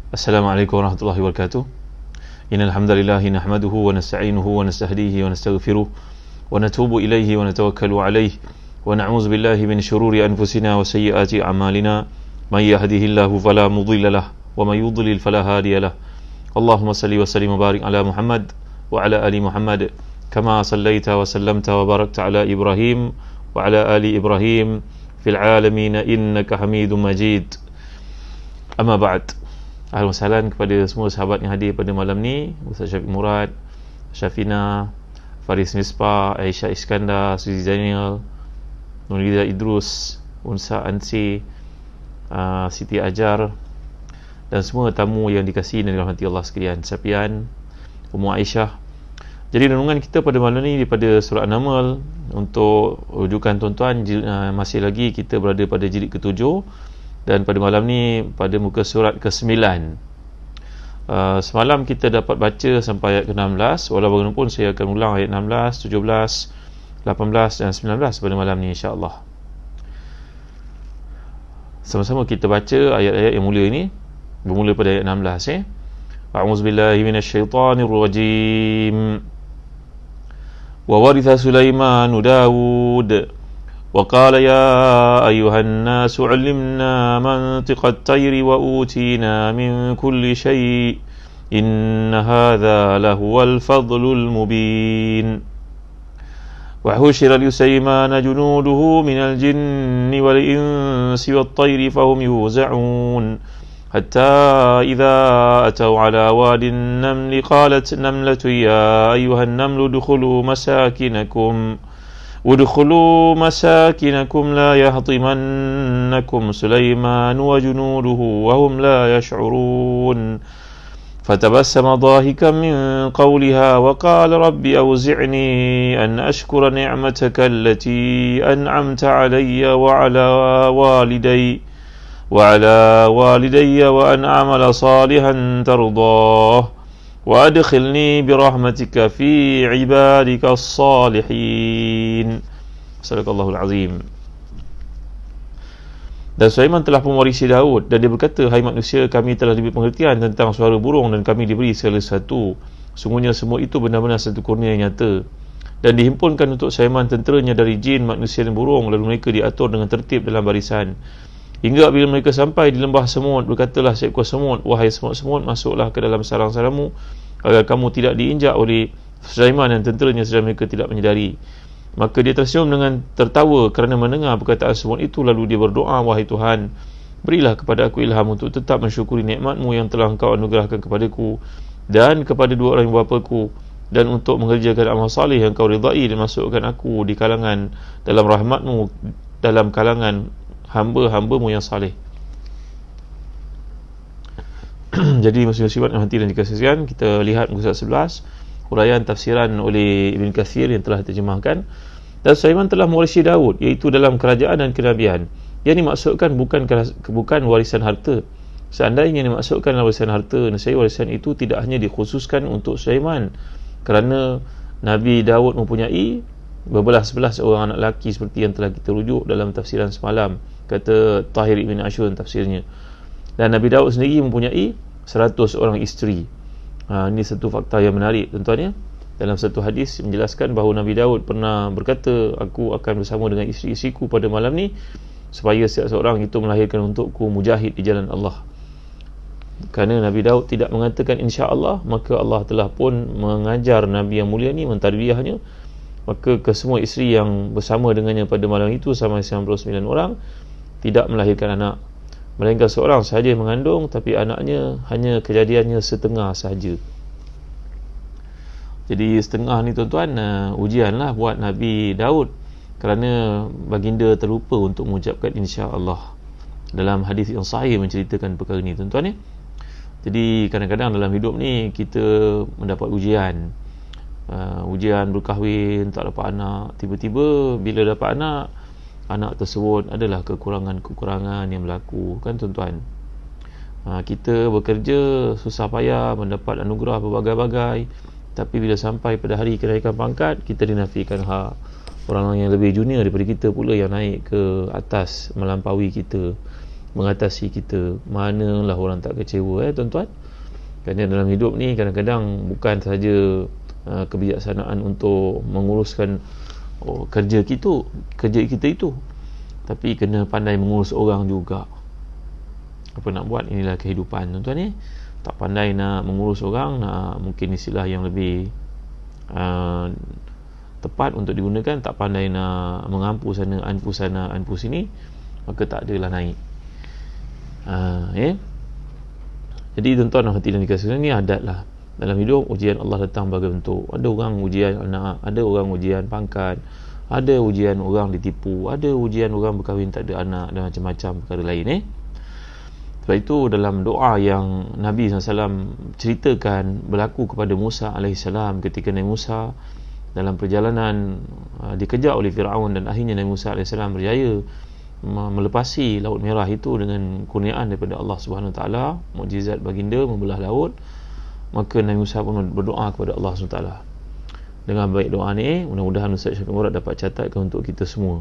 Assalamualaikum warahmatullahi wabarakatuh. Innal hamdalillah nahmaduhu wa nasta'inuhu wa nastahdihi wa nastaghfiruh wa natubu ilayhi wa natawakkalu alayhi wa na'udzu billahi min shururi anfusina wa sayyiati a'malina may yahdihillahu fala mudilla lahu wa may yudlil fala hadiya lahu. Allahumma salli wa sallim wa barik ala Muhammad wa ala ali Muhammad kama sallaita wa sallamta wa barakta ala Ibrahim wa ala ali Ibrahim fil alamin innaka Hamidum Majid. Amma ba'd. Ahlan wa sahlan kepada semua sahabat yang hadir pada malam ni, Ustaz Syafiq Murad, Syafina, Faris Misbah, Aisyah Iskandar, Suzy Zainal, Nurliza Idrus, Unsa Ansi, Siti Ajar dan semua tamu yang dikasihi dan dirahmati Allah sekalian. Sapian, Ummu Aisyah. Jadi renungan kita pada malam ni daripada surah An-Naml. Untuk rujukan tuan-tuan, masih lagi kita berada pada jilid ke-7 dan pada malam ni pada muka surat ke-9. Semalam kita dapat baca sampai ayat ke-16. Walau bagaimanapun saya akan ulang ayat 16, 17, 18 dan 19 pada malam ni insya-Allah. Sama-sama kita baca ayat-ayat yang mulia ini. Bermula pada ayat 16 A'udzubillahi minasyaitonir rajim. Wa waritha Sulaimanu Daud وقال يا أيها الناس علمنا منطق الطير وأوتينا من كل شيء إن هذا لهو الفضل المبين وحشر لسليمان جنوده من الجن والإنس والطير فهم يوزعون حتى إذا أتوا على واد النمل قالت نملة يا أيها النمل ادخلوا مساكنكم لا يهطمنكم سليمان وجنوده وهم لا يشعرون فتبسم ضاحكا من قولها وقال رب أوزعني أن أشكر نعمتك التي أنعمت علي وعلى والدي وأن أعمل صالحا ترضاه وأدخلني برحمتك في عبادك الصالحين. Sadaqallahul Azim. Dan Sulaiman telah mewarisi Daud, dan dia berkata, hai manusia, kami telah diberi pengertian tentang suara burung dan kami diberi segala sesuatu. Sungguhnya semua itu benar-benar satu kurnia yang nyata. Dan dihimpunkan untuk Sulaiman tenteranya dari jin, manusia dan burung, lalu mereka diatur dengan tertib dalam barisan. Hingga bila mereka sampai di lembah semut, berkatalah seekor semut, wahai semut-semut, masuklah ke dalam sarang-sarangmu agar kamu tidak diinjak oleh Sulaiman dan tenteranya sedang mereka tidak menyedari. Maka dia tersenyum dengan tertawa kerana mendengar perkataan semut itu. Lalu dia berdoa, wahai Tuhan, berilah kepada aku ilham untuk tetap mensyukuri nikmat-Mu yang telah Engkau anugerahkan kepadaku dan kepada dua orang ibu bapaku, dan untuk mengerjakan amal salih yang Engkau ridai dan masukkan aku di kalangan dalam rahmat-Mu, dalam kalangan hamba-hamba-Mu yang salih. Jadi muslim-muslimat yang hati dan dikasihan, kita lihat muka surat 11, huraian tafsiran oleh Ibn Kathir yang telah diterjemahkan. Dan Sulaiman telah mewarisi Daud, iaitu dalam kerajaan dan kenabian. Yang dimaksudkan bukan warisan harta. Seandainya dimaksudkan warisan harta, nescaya warisan itu tidak hanya dikhususkan untuk Sulaiman, kerana Nabi Daud mempunyai berbelas-belas orang anak lelaki seperti yang telah kita rujuk dalam tafsiran semalam, kata Tahir Ibn Ashur tafsirnya. Dan Nabi Daud sendiri mempunyai 100 orang isteri. Ini satu fakta yang menarik tuan-tuan ya. Dalam satu hadis menjelaskan bahawa Nabi Daud pernah berkata, aku akan bersama dengan isteri-isteriku pada malam ni, supaya setiap seorang itu melahirkan untukku mujahid di jalan Allah. Kerana Nabi Daud tidak mengatakan insya-Allah, maka Allah telah pun mengajar Nabi yang mulia ni, mentarbiyahnya. Maka ke semua isteri yang bersama dengannya pada malam itu, sama 99 orang, tidak melahirkan anak, melainkan seorang sahaja yang mengandung, tapi anaknya hanya kejadiannya setengah sahaja. Jadi setengah ni tuan-tuan, ujianlah buat Nabi Daud, kerana baginda terlupa untuk mengucapkan insya-Allah. Dalam hadis yang sahih menceritakan perkara ni tuan-tuan ya. Jadi kadang-kadang dalam hidup ni kita mendapat ujian. Ujian berkahwin, tak dapat anak. Tiba-tiba bila dapat anak tersebut adalah kekurangan-kekurangan yang berlaku, kan tuan-tuan. Kita bekerja susah payah mendapat anugerah berbagai-bagai, tapi bila sampai pada hari kenaikan pangkat, kita dinafikan orang yang lebih junior daripada kita pula yang naik ke atas melampaui kita. mengatasi kita. Manalah orang tak kecewa tuan-tuan. Kerana dalam hidup ni kadang-kadang bukan sahaja kebijaksanaan untuk menguruskan kerja kita itu, tapi kena pandai mengurus orang juga. Apa nak buat, inilah kehidupan tuan-tuan ni. Tak pandai nak mengurus orang, mungkin istilah yang lebih tepat untuk digunakan, tak pandai nak mengampu sana, anpu sini, maka tak adalah naik. Jadi tuan-tuan hati dan dikasihkan, ni adat lah dalam hidup. Ujian Allah datang berbagai bentuk. Ada orang ujian anak, ada orang ujian pangkat, ada ujian orang ditipu, ada ujian orang berkahwin tak ada anak, dan macam-macam perkara lain. Sebab itu dalam doa yang Nabi SAW ceritakan berlaku kepada Musa AS, ketika Nabi Musa dalam perjalanan dikejar oleh Fir'aun, dan akhirnya Nabi Musa AS berjaya melepasi Laut Merah itu dengan kurniaan daripada Allah Subhanahu Wa Taala, mukjizat baginda membelah laut. Maka Nabi Musa pun berdoa kepada Allah Subhanahu Wa Taala. Dengan baik doa ni, mudah-mudahan Ustaz Syafiq Murad dapat catatkan untuk kita semua.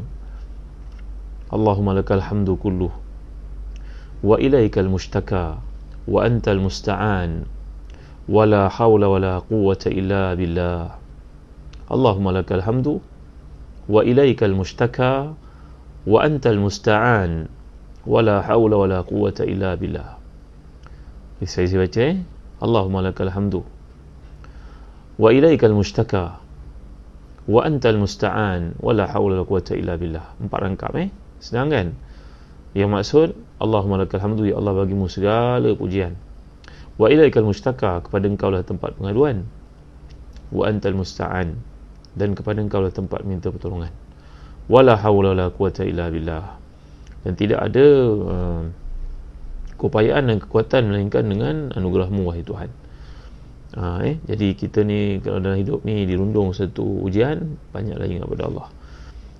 Allahumma lakal hamdu kulluh wa ilaikal mushtaka wa antal musta'an wa la hawla wa la quwwata illa billah. Allahumma lakal hamdu wa ilaikal mushtaka wa antal musta'an wa la hawla wa la quwwata illa billah. Saya baca Allahumma lakal hamdu wa ilaikal mushtaka wa antal musta'an wa la hawla wa la quwwata illa billah. 4 rangkap senang kan? Yang maksud, Allahumma lakal hamdu, ya Allah bagimu segala pujian. Wa ilaikal mushtaka, kepada engkau lah tempat pengaduan. Wa antal musta'an, dan kepada engkau lah tempat minta pertolongan. Wala hawla wala quwwata illa billah, dan tidak ada keupayaan dan kekuatan melainkan dengan anugerahmu wahai Tuhan. Jadi kita ni kalau dalam hidup ni dirundung satu ujian, banyaklah ingat kepada Allah.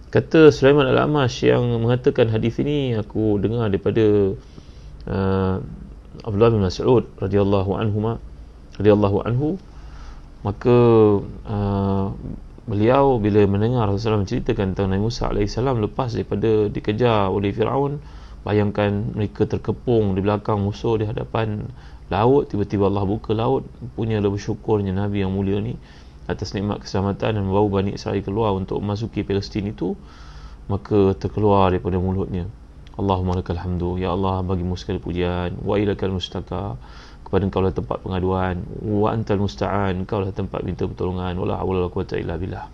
Kata Sulaiman Al-Amash yang mengatakan hadis ini, aku dengar daripada Abdullah bin Mas'ud radhiyallahu anhu. Maka beliau bila mendengar Rasulullah menceritakan tentang Nabi Musa AS lepas daripada dikejar oleh Fir'aun, bayangkan mereka terkepung di belakang musuh di hadapan laut, tiba-tiba Allah buka laut. Punyalah bersyukurnya Nabi yang mulia ni atas nikmat keselamatan dan membawa Bani Israel keluar untuk memasuki Palestin itu. Maka terkeluar daripada mulutnya, Allahumma lakal hamdu, ya Allah bagimu segala pujian. Wa ilaikal mustaka, kepada engkau lah tempat pengaduan. Wa antal musta'an, engkau lah tempat minta pertolongan. Wala hawla wala quwwata illa billah,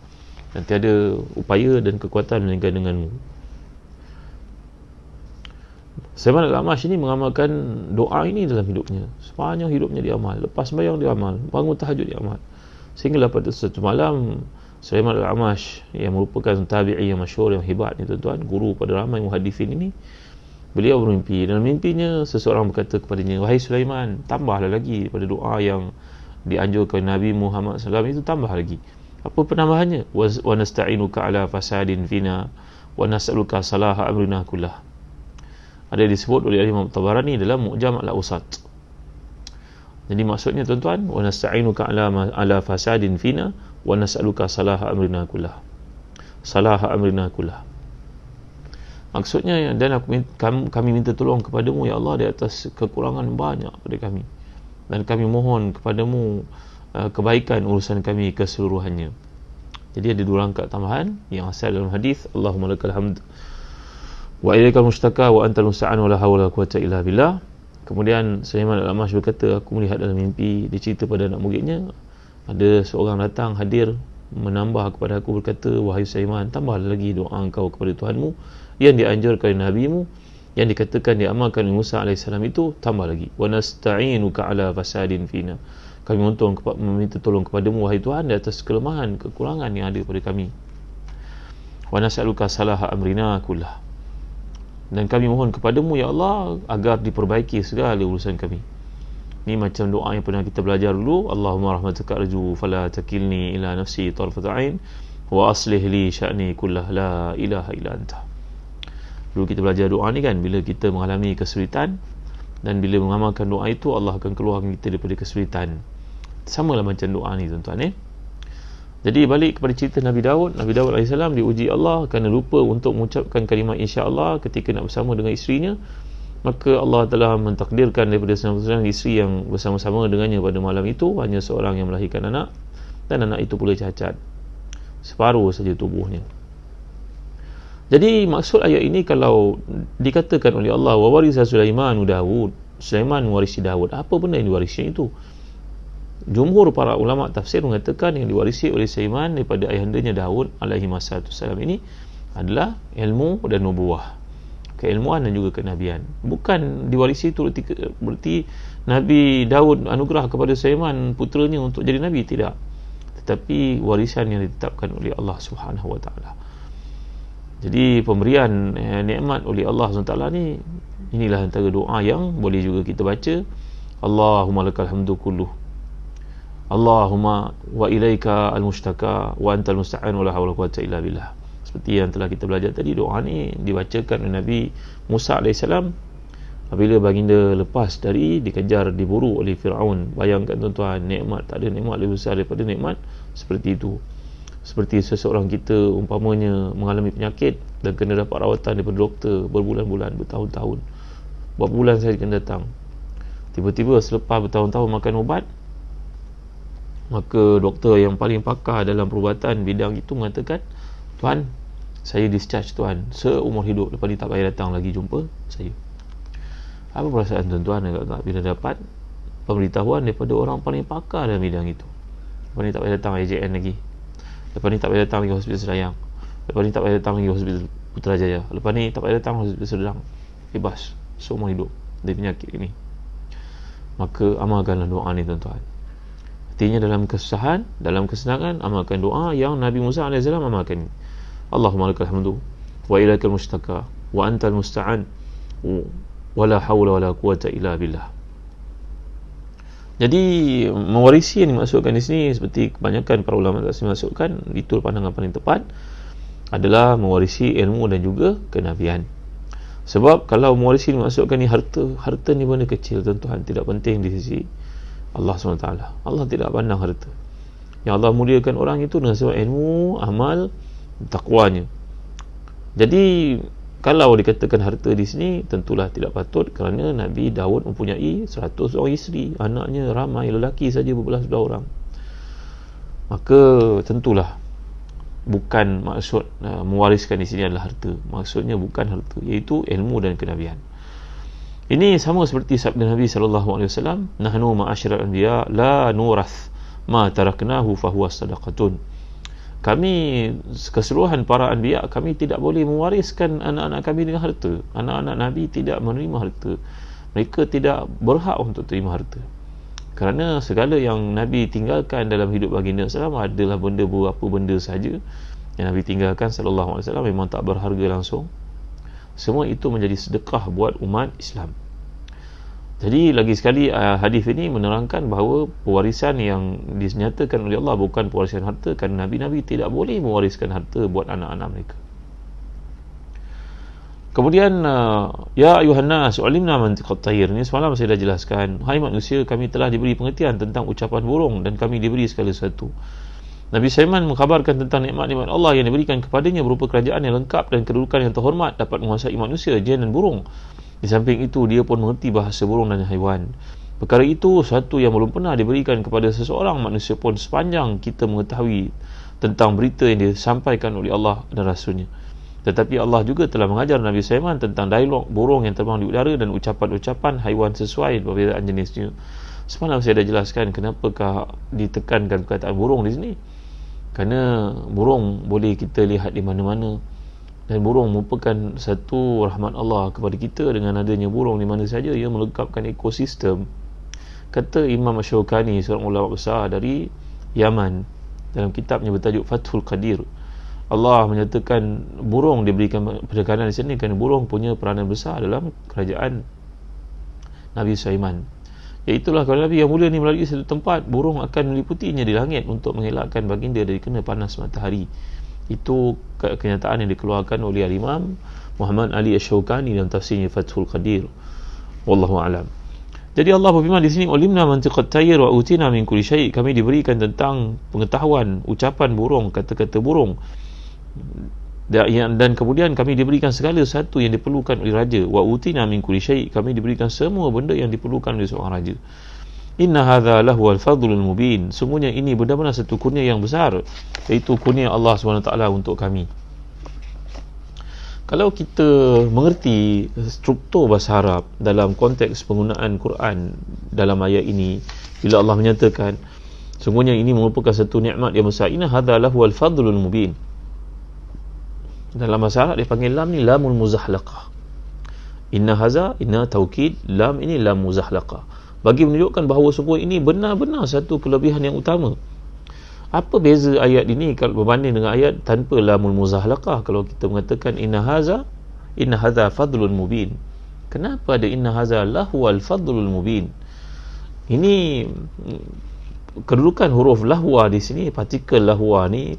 dan tiada upaya dan kekuatan melainkan denganmu. Sulaiman Al-Amash ini mengamalkan doa ini dalam hidupnya. Sepanjang hidupnya dia amal. Lepas sembahyang dia amal, bangun tahajud dia amal. Sehingga pada satu malam, Sulaiman Al-Amash yang merupakan tabi'i yang masyhur, yang hebat ni tuan-tuan, guru pada ramai muhaddisin ini, beliau bermimpi. Dalam mimpinya seseorang berkata kepadanya, wahai Sulaiman, tambahlah lagi pada doa yang dianjurkan Nabi Muhammad SAW itu, tambah lagi. Apa penambahannya? Wa nasta'inuka ala fasadin fina wa nas'aluka salaha amrina kullah. Ada disebut oleh Imam Tabarani dalam Mu'jam al-Awsat. Jadi maksudnya tuan-tuan, wa nasta'inuka ala fasadin fina wa nas'aluka salaha amrina kullah. Salaha amrina kullah. Maksudnya, dan kami minta tolong kepadamu ya Allah di atas kekurangan banyak pada kami, dan kami mohon kepadamu kebaikan urusan kami keseluruhannya. Jadi ada 2 rangkap tambahan yang asal dalam hadis, Allahumma lakal hamd wa ilaikal mustaka wa antal musta'an wa la hawla wala quwwata illa billah. Kemudian Sulaiman Al-Amash berkata, aku melihat dalam mimpi, dia cerita pada anak muridnya, ada seorang datang hadir menambah kepada aku, berkata, wahai Sulaiman, tambahlah lagi doa engkau kepada Tuhanmu yang dianjurkan Nabi-Mu, yang dikatakan diamalkan Musa AS itu, tambah lagi. Wa nasta'inuka ala fasadin fina, kami meminta tolong kepadamu wahai Tuhan di atas kelemahan, kekurangan yang ada pada kami. Wa nas'aluka salaha amrina kullah, dan kami mohon kepadamu ya Allah agar diperbaiki segala urusan kami. Ni macam doa yang pernah kita belajar dulu, Allahumma rahmataka arju fala takilni ila nafsi tarfata ain wa aslih li sya'ni kullah la ilaha illa anta. Dulu kita belajar doa ni kan, bila kita mengalami kesulitan, dan bila mengamalkan doa itu, Allah akan keluarkan kita daripada kesulitan. Sama lah macam doa ni tuan-tuan. Jadi balik kepada cerita Nabi Daud. Nabi Daud AS diuji Allah kerana lupa untuk mengucapkan kalimah insya-Allah ketika nak bersama dengan isterinya. maka Allah telah mentakdirkan daripada 99 isteri yang bersama-sama dengannya pada malam itu hanya seorang yang melahirkan anak, dan anak itu pula cacat, separuh saja tubuhnya. Jadi maksud ayat ini, kalau dikatakan oleh Allah wa warisa Sulaiman Daud, Sulaiman mewarisi Daud, apa benda yang diwarisi itu? Jumhur para ulama tafsir mengatakan yang diwarisi oleh Sulaiman daripada ayahandanya Daud alaihi wassalam ini adalah ilmu dan nubuwah, keilmuan dan juga kenabian. Bukan diwarisi itu berarti Nabi Daud anugerah kepada Sulaiman puteranya untuk jadi nabi, tidak, tetapi warisan yang ditetapkan oleh Allah Subhanahu wa taala. Jadi pemberian nikmat oleh Allah SWT ni, inilah antara doa yang boleh juga kita baca. Allahumma lakal hamdu kulluh, Allahumma wa ilaika al-mushtaka wa antal musta'an wa la hawla wa quwwata illa billah. Seperti yang telah kita belajar tadi, doa ni dibacakan oleh Nabi Musa AS apabila baginda lepas dari dikejar, diburu oleh Fir'aun. Bayangkan tuan-tuan, nikmat, tak ada nikmat lebih besar daripada nikmat seperti itu. Seperti seseorang kita umpamanya mengalami penyakit dan kena dapat rawatan daripada doktor berbulan-bulan, bertahun-tahun, berapa bulan saya kena datang, tiba-tiba selepas bertahun-tahun makan ubat, maka doktor yang paling pakar dalam perubatan bidang itu mengatakan, tuan, saya discharge tuan seumur hidup, lepas ni tak payah datang lagi jumpa saya. Apa perasaan tuan-tuan agak-agak bila dapat pemberitahuan daripada orang paling pakar dalam bidang itu? Lepas ni tak payah datang AJN lagi, lepas ni tak payah datang lagi Hospital Selayang, lepas ni tak payah datang lagi Hospital Putrajaya, lepas ni tak payah datang Hospital Serdang, bebas seumur hidup dari penyakit ini. Maka amalkanlah doa ni tuan-tuan. Artinya dalam kesusahan, dalam kesenangan, amalkan doa yang Nabi Musa AS amalkan. Allahumma lakal hamdu wa ilaikal mustaka wa antal musta'an wa la hawla wa la quwwata illa billah. Jadi mewarisi yang dimaksudkan di sini, seperti kebanyakan para ulama tafsir masukkan, itu pandangan paling tepat, adalah mewarisi ilmu dan juga kenabian. Sebab kalau mewarisi dimaksudkan ni harta ni benda kecil tuan-tuan, tidak penting di sisi Allah SWT. Allah tidak pandang harta. Yang Allah muliakan orang itu dengan sebab ilmu, amal, takwanya. Jadi kalau dikatakan harta di sini, tentulah tidak patut, kerana Nabi Daud mempunyai 100 orang isteri, anaknya ramai, lelaki saja berbelas-belas orang. Maka tentulah bukan maksud mewariskan di sini adalah harta. Maksudnya bukan harta, iaitu ilmu dan kenabian. Ini sama seperti sabda Nabi SAW, nahnu ma'asyiral anbiya la nurath ma taraknahu fahuwa sadaqatun. Kami keseluruhan para anbiya, kami tidak boleh mewariskan anak-anak kami dengan harta. Anak-anak Nabi tidak menerima harta. Mereka tidak berhak untuk terima harta. Kerana segala yang Nabi tinggalkan dalam hidup baginda SAW adalah beberapa benda saja yang Nabi tinggalkan SAW, memang tak berharga langsung. Semua itu menjadi sedekah buat umat Islam. Jadi lagi sekali hadis ini menerangkan bahawa pewarisan yang dinyatakan oleh Allah bukan pewarisan harta, kerana Nabi-Nabi tidak boleh mewariskan harta buat anak-anak mereka. Kemudian ya ayuhan nas ulimna mantiqat tayr, ini semalam saya dah jelaskan. Hai manusia, kami telah diberi pengertian tentang ucapan burung dan kami diberi segala sesuatu. Nabi Sulaiman mengkhabarkan tentang nikmat-nikmat Allah yang diberikan kepadanya berupa kerajaan yang lengkap dan kedudukan yang terhormat, dapat menguasai manusia, jin dan burung. Di samping itu, dia pun mengerti bahasa burung dan haiwan. Perkara itu satu yang belum pernah diberikan kepada seseorang manusia pun sepanjang kita mengetahui tentang berita yang disampaikan oleh Allah dan Rasulnya. Tetapi Allah juga telah mengajar Nabi Sulaiman tentang dialog burung yang terbang di udara dan ucapan-ucapan haiwan sesuai perbezaan jenisnya. Semalam saya dah jelaskan kenapakah ditekankan perkataan burung di sini. Kerana burung boleh kita lihat di mana-mana, dan burung merupakan satu rahmat Allah kepada kita. Dengan adanya burung di mana saja, ia melengkapkan ekosistem. Kata Imam Asy-Syaukani, seorang ulama besar dari Yaman, dalam kitabnya bertajuk Fathul Qadir, Allah menyatakan burung diberikan penekanan di sini kerana burung punya peranan besar dalam kerajaan Nabi Sulaiman. Iaitulah kalau Nabi yang mulia ni melalui satu tempat, burung akan meliputinya di langit untuk mengelakkan baginda dari kena panas matahari. Itu kenyataan yang dikeluarkan oleh Imam Muhammad Ali Asy-Syaukani dalam tafsirnya Fathul Qadir. Wallahu a'lam. Jadi Allah berfirman di sini, ulimna mantiqat tayr wa utina min kulli syai', kami diberikan tentang pengetahuan ucapan burung, kata-kata burung, Dan kemudian kami diberikan segala sesuatu yang diperlukan oleh raja. Wa utina min kulli syai', kami diberikan semua benda yang diperlukan oleh seorang raja. Inna hadza lahu al-fadlul mubin, sungguhnya ini benar-benar satu kurnia yang besar, iaitu kurnia Allah SWT untuk kami. Kalau kita mengerti struktur bahasa Arab dalam konteks penggunaan Quran dalam ayat ini, bila Allah menyatakan sungguhnya ini merupakan satu nikmat yang besar, inna hadza lahu al-fadlul mubin, dalam bahasa Arab dia panggil lam ni lamul muzahlaqah. Inna hadza, inna taukid, lam ini lam muzahlaqah, bagi menunjukkan bahawa sungguh ini benar-benar satu kelebihan yang utama. Apa beza ayat ini kalau berbanding dengan ayat tanpa lamul muzahlaqah? Kalau kita mengatakan inna hadza fadlun mubin, kenapa ada inna hadza lahwal fadlul mubin? Ini kedudukan huruf lahwa di sini, partikel lahwa ni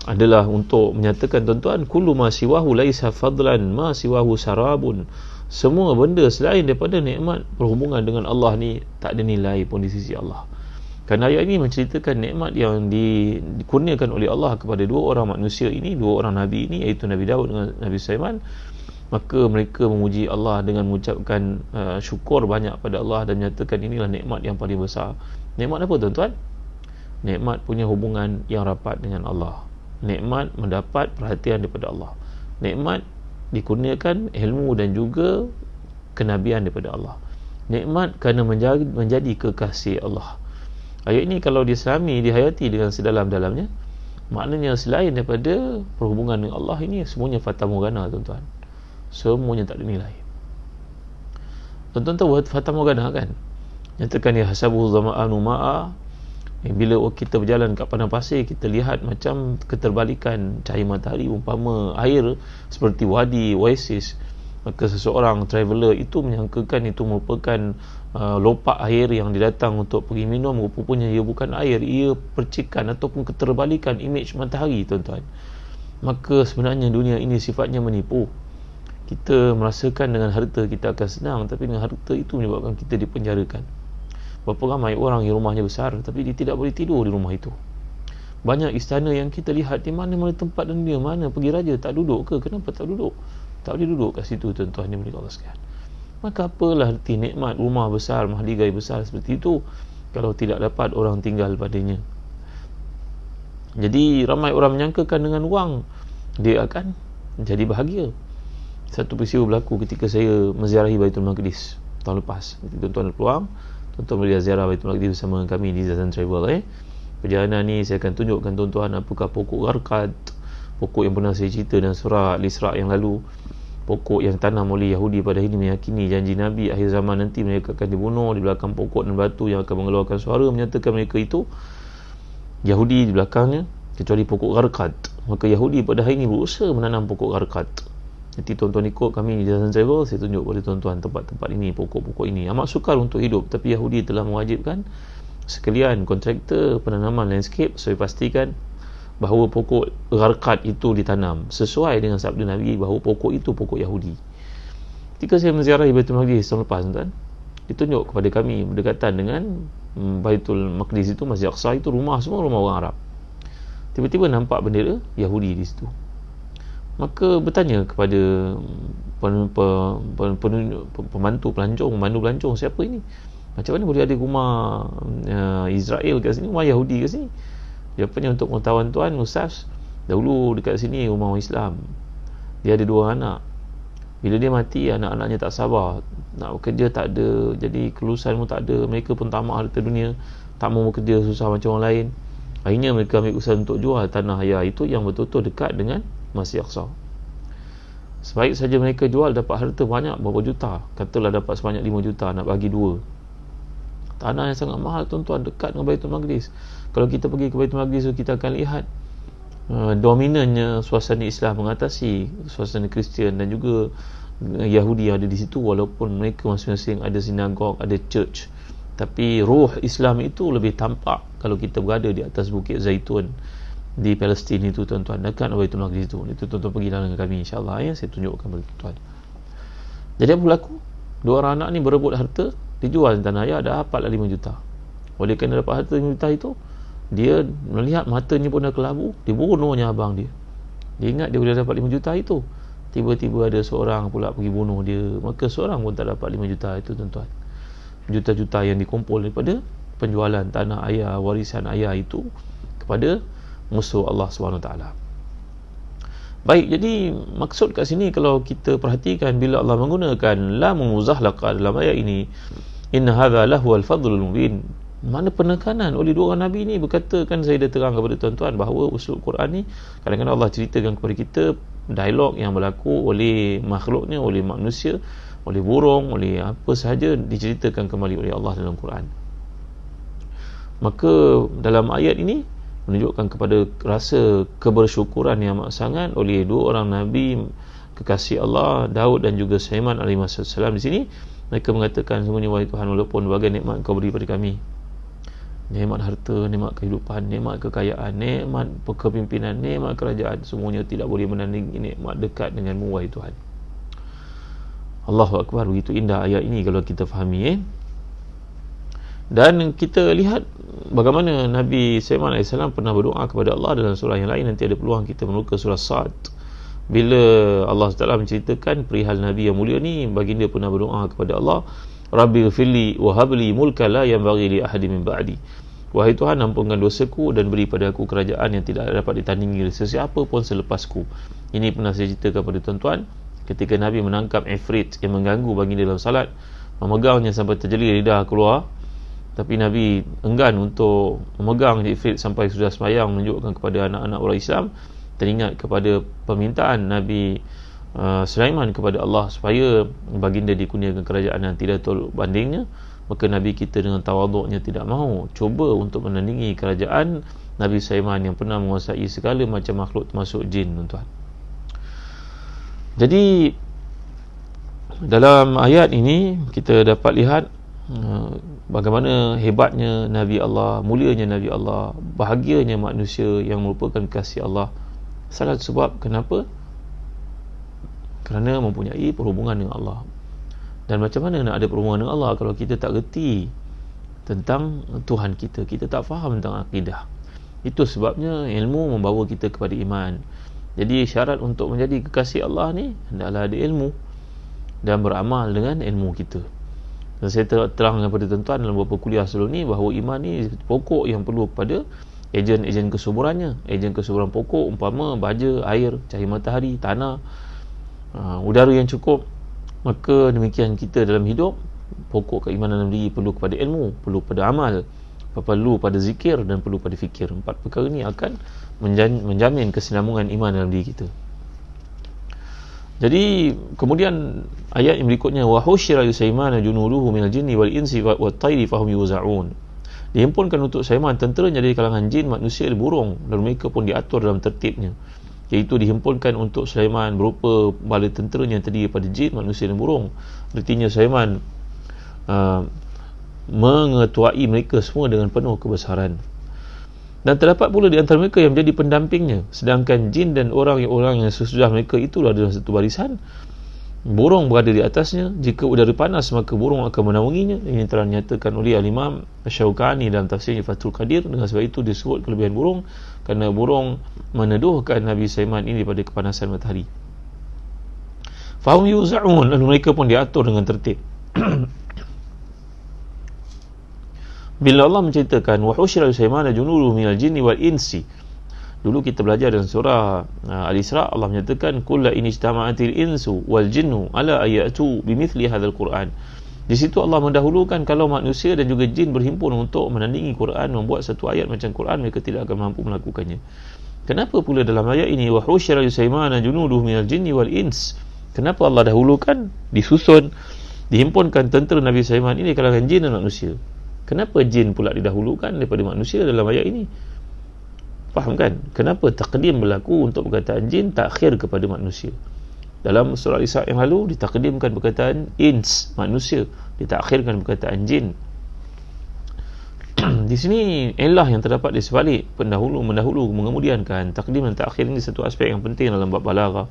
adalah untuk menyatakan tuan-tuan, kullu ma siwahu laisa fadlan ma siwahu sarabun, semua benda selain daripada nikmat berhubungan dengan Allah ni tak ada nilai pun di sisi Allah. Kerana ayat ini menceritakan nikmat yang dikurniakan oleh Allah kepada dua orang manusia ini, dua orang Nabi ini, iaitu Nabi Daud dengan Nabi Sulaiman. Maka mereka memuji Allah dengan mengucapkan syukur banyak pada Allah dan menyatakan inilah nikmat yang paling besar. Nikmat apa tuan-tuan? Nikmat punya hubungan yang rapat dengan Allah, nikmat mendapat perhatian daripada Allah, nikmat dikurniakan ilmu dan juga kenabian daripada Allah, nikmat kerana menjadi kekasih Allah. Ayat ini kalau diselami, dihayati dengan sedalam-dalamnya, maknanya selain daripada perhubungan dengan Allah ini semuanya fata morgana tuan-tuan, semuanya tak ada nilai. Tuan-tuan tahu fata morgana kan? Nyatakan ya hasabuhu zama'anu ma'a, bila kita berjalan kat padang pasir, kita lihat macam keterbalikan cahaya matahari, umpama air seperti wadi, oasis. Maka seseorang traveller itu menyangkakan itu merupakan lopak air yang didatang untuk pergi minum, rupanya ia bukan air, ia percikan ataupun keterbalikan image matahari tuan-tuan. Maka sebenarnya dunia ini sifatnya menipu. Kita merasakan dengan harta kita akan senang, tapi dengan harta itu menyebabkan kita dipenjarakan. Berapa ramai orang yang rumahnya besar tapi dia tidak boleh tidur di rumah itu. Banyak istana yang kita lihat di mana-mana tempat dunia, mana pergi raja tak duduk ke? Kenapa tak duduk? Tak boleh duduk kat situ tuan-tuan yang dimiliki Allah sekalian. Maka apalah arti nikmat rumah besar, mahligai besar seperti itu kalau tidak dapat orang tinggal padanya. Jadi ramai orang menyangkakan dengan wang dia akan jadi bahagia. Satu peristiwa berlaku ketika saya menziarahi Baitul Maqdis tahun lepas. Tuan-tuan ada peluang, tuan-tuan boleh ziarah Baitul Maqdis bersama kami di Zazan Travel. Perjalanan ni saya akan tunjukkan tuan-tuan apakah pokok gharqad, pokok yang pernah saya cerita dalam surah Al-Isra yang lalu, pokok yang tanam oleh Yahudi pada hari ini, meyakini janji Nabi akhir zaman nanti mereka akan dibunuh. Di belakang pokok dan batu yang akan mengeluarkan suara menyatakan mereka itu Yahudi di belakangnya, kecuali pokok gharqad. Maka Yahudi pada hari ini berusaha menanam pokok gharqad. Nanti tuan-tuan ikut kami di Zazan Travel, saya tunjuk kepada tuan-tuan tempat-tempat ini, pokok-pokok ini amat sukar untuk hidup, tapi Yahudi telah mewajibkan sekalian kontraktor penanaman landscape supaya pastikan bahawa pokok gharqad itu ditanam sesuai dengan sabda Nabi bahawa pokok itu pokok Yahudi. Ketika saya menziarahi Baitul Maqdis tahun lepas tuan, ditunjuk kepada kami berdekatan dengan Baitul Maqdis itu, Masjid Aqsa itu, rumah semua rumah orang Arab. Tiba-tiba nampak bendera Yahudi di situ. Maka bertanya kepada pemandu pelancong, siapa ini? Macam mana boleh ada rumah Israel kat sini, rumah Yahudi kat sini? Jawapannya, untuk pengetahuan tuan Ustaz, dahulu dekat sini rumah orang Islam. Dia ada 2 anak. Bila dia mati, anak-anaknya tak sabar, nak bekerja tak ada, jadi kelulusan pun tak ada. Mereka pun tamak harta dunia, tak mau bekerja, susah macam orang lain. Akhirnya mereka ambil usaha untuk jual tanah ayah itu yang betul-betul dekat dengan Masjid Aqsa. Sebaik saja mereka jual, dapat harta banyak berapa juta, katalah dapat sebanyak 5 juta, nak bagi 2. Tanah yang sangat mahal tuan-tuan, dekat dengan Baitul Maqdis. Kalau kita pergi ke Baitul Maqdis, kita akan lihat dominannya suasana Islam mengatasi suasana Kristian dan juga Yahudi yang ada di situ. Walaupun mereka masing-masing ada sinagog, ada church, tapi ruh Islam itu lebih tampak kalau kita berada di atas Bukit Zaitun di Palestin itu tuan-tuan, dekat Baitul Maqdis itu. Itu tuan-tuan pergi dengan kami insya-Allah, saya tunjukkan kepada tuan-tuan. Jadi apa berlaku? 2 orang anak ni berebut harta, dijual tanah ayah, dapatlah 5 juta. Oleh kerana dapat harta 5 juta itu, dia melihat matanya pun dah kelabu, dibunuhnya abang dia. Dia ingat dia boleh dapat 5 juta itu. Tiba-tiba ada seorang pula pergi bunuh dia, maka seorang pun tak dapat 5 juta itu, tuan-tuan. Juta-juta yang dikumpul daripada penjualan tanah ayah, warisan ayah itu kepada musuh Allah SWT. Baik, jadi maksud kat sini kalau kita perhatikan, bila Allah menggunakan la muzahlaqa dalam ayat ini, inna hadha lahuwal fadlul mubin, mana penekanan oleh dua orang Nabi ni berkata, kan saya dah terang kepada tuan-tuan bahawa usul Quran ni kadang-kadang Allah ceritakan kepada kita dialog yang berlaku oleh makhluknya, oleh manusia, oleh burung, oleh apa sahaja, diceritakan kembali oleh Allah dalam Quran. Maka dalam ayat ini menunjukkan kepada rasa kebersyukuran yang amat sangat oleh dua orang Nabi kekasih Allah, Daud dan juga Sulaiman alaihissalam. Di sini mereka mengatakan, sungguhnya wahai Tuhan, walaupun berbagai nikmat Kau beri pada kami, nikmat harta, nikmat kehidupan, nikmat kekayaan, nikmat kepimpinan, nikmat kerajaan, semuanya tidak boleh menandingi nikmat dekat denganmu wahai Tuhan. Allahu Akbar. Begitu indah ayat ini kalau kita fahami. Dan kita lihat bagaimana Nabi Sulaiman AS pernah berdoa kepada Allah dalam surah yang lain. Nanti ada peluang kita memuka surah Sad. Bila Allah SWT menceritakan perihal Nabi yang mulia ni, baginda pernah berdoa kepada Allah, Rabbi ghfirli wa habli mulka la yanbaghi li ahadin min ba'di. Wahai Tuhan, ampunkan dosaku dan beri pada aku kerajaan yang tidak dapat ditandingi oleh sesiapa pun selepasku. Ini pernah saya ceritakan kepada tuan-tuan ketika Nabi menangkap Ifrit yang mengganggu baginda dalam salat, memegangnya sampai terjeli lidah keluar. Tapi Nabi enggan untuk memegang Ifrit sampai sudah sembahyang, menunjukkan kepada anak-anak orang Islam teringat kepada permintaan Nabi Sulaiman kepada Allah supaya baginda dikurniakan kerajaan yang tidak tolak bandingnya. Maka Nabi kita dengan tawaduknya tidak mahu cuba untuk menandingi kerajaan Nabi Sulaiman yang pernah menguasai segala macam makhluk termasuk jin, tuan-tuan. Jadi dalam ayat ini kita dapat lihat bagaimana hebatnya Nabi Allah, mulianya Nabi Allah, bahagianya manusia yang merupakan kasih Allah. Salah sebab kenapa? Kerana mempunyai perhubungan dengan Allah. Dan macam mana nak ada perhubungan dengan Allah kalau kita tak reti tentang Tuhan kita, kita tak faham tentang akidah. Itu sebabnya ilmu membawa kita kepada iman. Jadi syarat untuk menjadi kekasih Allah ni hendaklah ada ilmu dan beramal dengan ilmu kita. Dan saya terangkan kepada tuan-tuan dalam beberapa kuliah sebelum ni bahawa iman ni pokok yang perlu kepada ejen-ejen kesuburannya. Ejen kesuburan pokok umpama baja, air, cahaya matahari, tanah, udara yang cukup. Maka demikian kita dalam hidup, pokok keimanan dalam diri perlu kepada ilmu, perlu pada amal, perlu pada zikir dan perlu pada fikir. 4 perkara ni akan menjamin kesinambungan iman dalam diri kita. Jadi kemudian ayat yang berikutnya, wa husyira Sulaiman junuduhu minal jinni wal insi wat tayri fahum yuzaun. Dihimpunkan untuk Sulaiman tenteranya dari kalangan jin, manusia dan burung, dan mereka pun diatur dalam tertibnya. Iaitu dihimpunkan untuk Sulaiman berupa bala tentera yang terdiri daripada jin, manusia dan burung. Artinya Sulaiman mengetuai mereka semua dengan penuh kebesaran. Dan terdapat pula di antara mereka yang menjadi pendampingnya, sedangkan jin dan orang-orang yang sesudah mereka itulah dalam satu barisan. Burung berada di atasnya. Jika udara panas maka burung akan menaunginya. Ini telah dinyatakan oleh Al-Imam Syaukani dalam tafsirnya Fathul Qadir. Dengan sebab itu disebut kelebihan burung, kerana burung meneduhkan Nabi Sulaiman ini daripada kepanasan matahari. Fahum yuza'un, lalu mereka pun diatur dengan tertib. Bila Allah menceritakan wa husyira Sulaiman junuduhu minal jinni wal insi, dulu kita belajar dalam surah Al-Isra, Allah menyatakan kulla in ijtama'atil insu wal jinnu ala ayatu bimithli hadzal Quran. Di situ Allah mendahulukan kalau manusia dan juga jin berhimpun untuk menandingi Quran, membuat satu ayat macam Quran, mereka tidak akan mampu melakukannya. Kenapa pula dalam ayat ini wa husyira Sulaiman junuduhu minal jinni wal ins? Kenapa Allah dahulukan, disusun, dihimpunkan tentera Nabi Sulaiman ini kalangan jin dan manusia? Kenapa jin pula didahulukan daripada manusia dalam ayat ini? Faham kan? Kenapa takdim berlaku untuk perkataan jin, takhir kepada manusia? Dalam surah Isra yang lalu ditakdimkan perkataan ins, manusia, ditakhirkan perkataan jin. Di sini ilah yang terdapat di sebalik pendahulu mendahulu mengemudiankan, takdim dan takhir ini satu aspek yang penting dalam bab balaghah.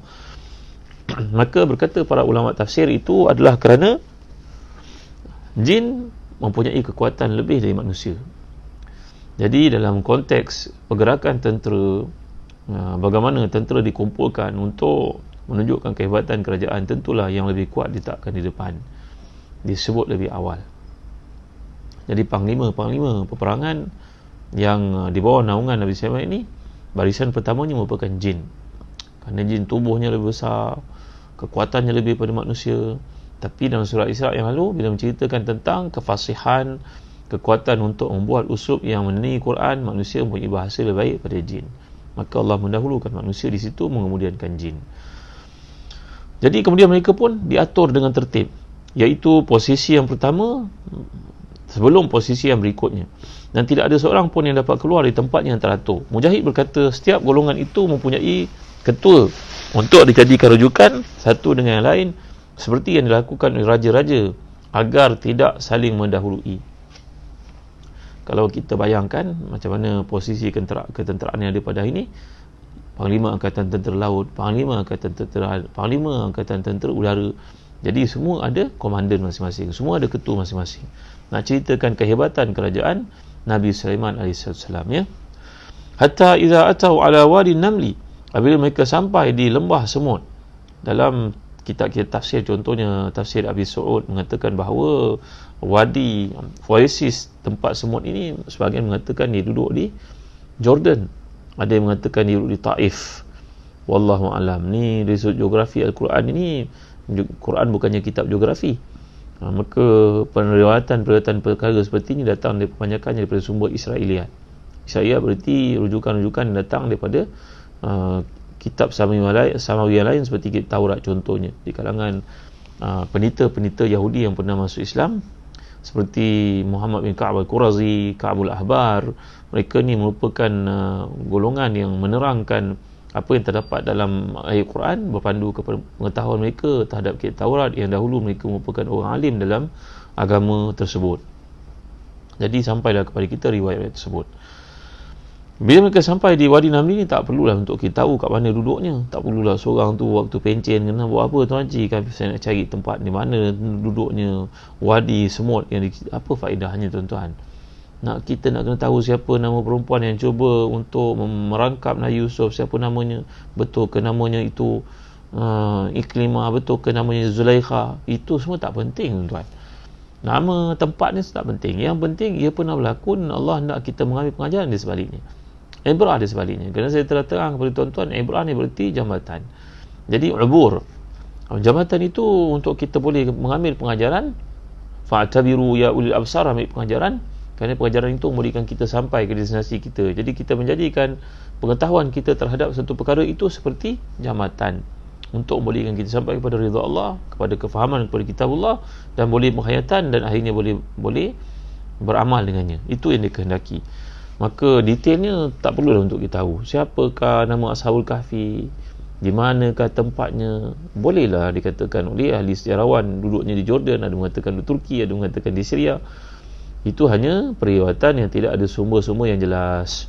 Maka berkata para ulama tafsir itu adalah kerana jin mempunyai kekuatan lebih dari manusia. Jadi dalam konteks pergerakan tentera, bagaimana tentera dikumpulkan untuk menunjukkan kehebatan kerajaan, tentulah yang lebih kuat diletakkan di depan, disebut lebih awal. Jadi panglima-panglima peperangan yang di bawah naungan Nabi Sulaiman ini, barisan pertamanya merupakan jin, kerana jin tubuhnya lebih besar, kekuatannya lebih pada manusia. Tapi dalam surah Isra yang lalu, bila menceritakan tentang kefasihan, kekuatan untuk membuat uslub yang menandingi Quran, manusia mempunyai bahasa lebih baik pada jin. Maka Allah mendahulukan manusia di situ, mengemudiankan jin. Jadi kemudian mereka pun diatur dengan tertib, iaitu posisi yang pertama sebelum posisi yang berikutnya, dan tidak ada seorang pun yang dapat keluar di tempatnya yang teratur. Mujahid berkata, setiap golongan itu mempunyai ketua untuk dijadikan rujukan satu dengan yang lain, seperti yang dilakukan oleh raja-raja agar tidak saling mendahului. Kalau kita bayangkan macam mana posisi ketenteraan yang ada pada hari ini, Panglima Angkatan Tentera Laut, Panglima Angkatan Tentera, Panglima Angkatan Tentera Udara, jadi semua ada komandan masing-masing, semua ada ketua masing-masing. Nak ceritakan kehebatan kerajaan Nabi Sulaiman AS, ya. Hatta idza atau ala wadi namli, apabila mereka sampai di lembah semut. Dalam kitab-kitab tafsir, contohnya tafsir Abi Su'ud mengatakan bahawa wadi oasis tempat semut ini, sebahagian mengatakan dia duduk di Jordan, ada yang mengatakan dia duduk di Taif. Wallahu alam. Ni dari sudut geografi Al-Quran ini, Quran bukannya kitab geografi. Maka penriwayatan perkara seperti ini datang dari kebanyakannya daripada sumber Israeliat. Israeliat berarti rujukan-rujukan yang datang daripada kitab samawi yang lain seperti kitab Taurat contohnya, di kalangan penita-penita Yahudi yang pernah masuk Islam, seperti Muhammad bin Ka'ab al-Qurazi, Ka'abul Ahbar. Mereka ni merupakan golongan yang menerangkan apa yang terdapat dalam ayat Quran, berpandu kepada pengetahuan mereka terhadap kitab Taurat yang dahulu mereka merupakan orang alim dalam agama tersebut. Jadi sampailah kepada kita riwayat tersebut. Bila mereka sampai di Wadi Namli ni, tak perlulah untuk kita tahu kat mana duduknya. Tak perlulah seorang tu waktu pencen kena buat apa Tuan Haji, kan saya nak cari tempat di mana duduknya wadi semut yang apa faedahnya tuan-tuan. Kita nak kena tahu siapa nama perempuan yang cuba untuk merangkap Nabi Yusuf, siapa namanya, betul ke namanya itu Iklimah, betul ke namanya Zulaikha. Itu semua tak penting tuan. Nama tempat ni tak penting. Yang penting ia pernah berlaku, Allah hendak kita mengambil pengajaran di sebaliknya. Ibrah di sebaliknya. Kerana saya telah terang kepada tuan-tuan, ibrah ni berarti jambatan. Jadi ubur, jambatan itu untuk kita boleh mengambil pengajaran. Fa'tabiru ya ulil absar, ambil pengajaran, kerana pengajaran itu memberikan kita sampai ke destinasi kita. Jadi kita menjadikan pengetahuan kita terhadap satu perkara itu seperti jambatan untuk membolehkan kita sampai kepada ridha Allah, kepada kefahaman kepada kitab Allah, dan boleh penghayatan, dan akhirnya boleh beramal dengannya. Itu yang dikehendaki. Maka detailnya tak perlulah untuk kita tahu siapakah nama Ashabul Kahfi, di manakah tempatnya. Bolehlah dikatakan oleh ahli sejarawan duduknya di Jordan, ada mengatakan di Turki, ada mengatakan di Syria. Itu hanya periwayatan yang tidak ada sumber-sumber yang jelas.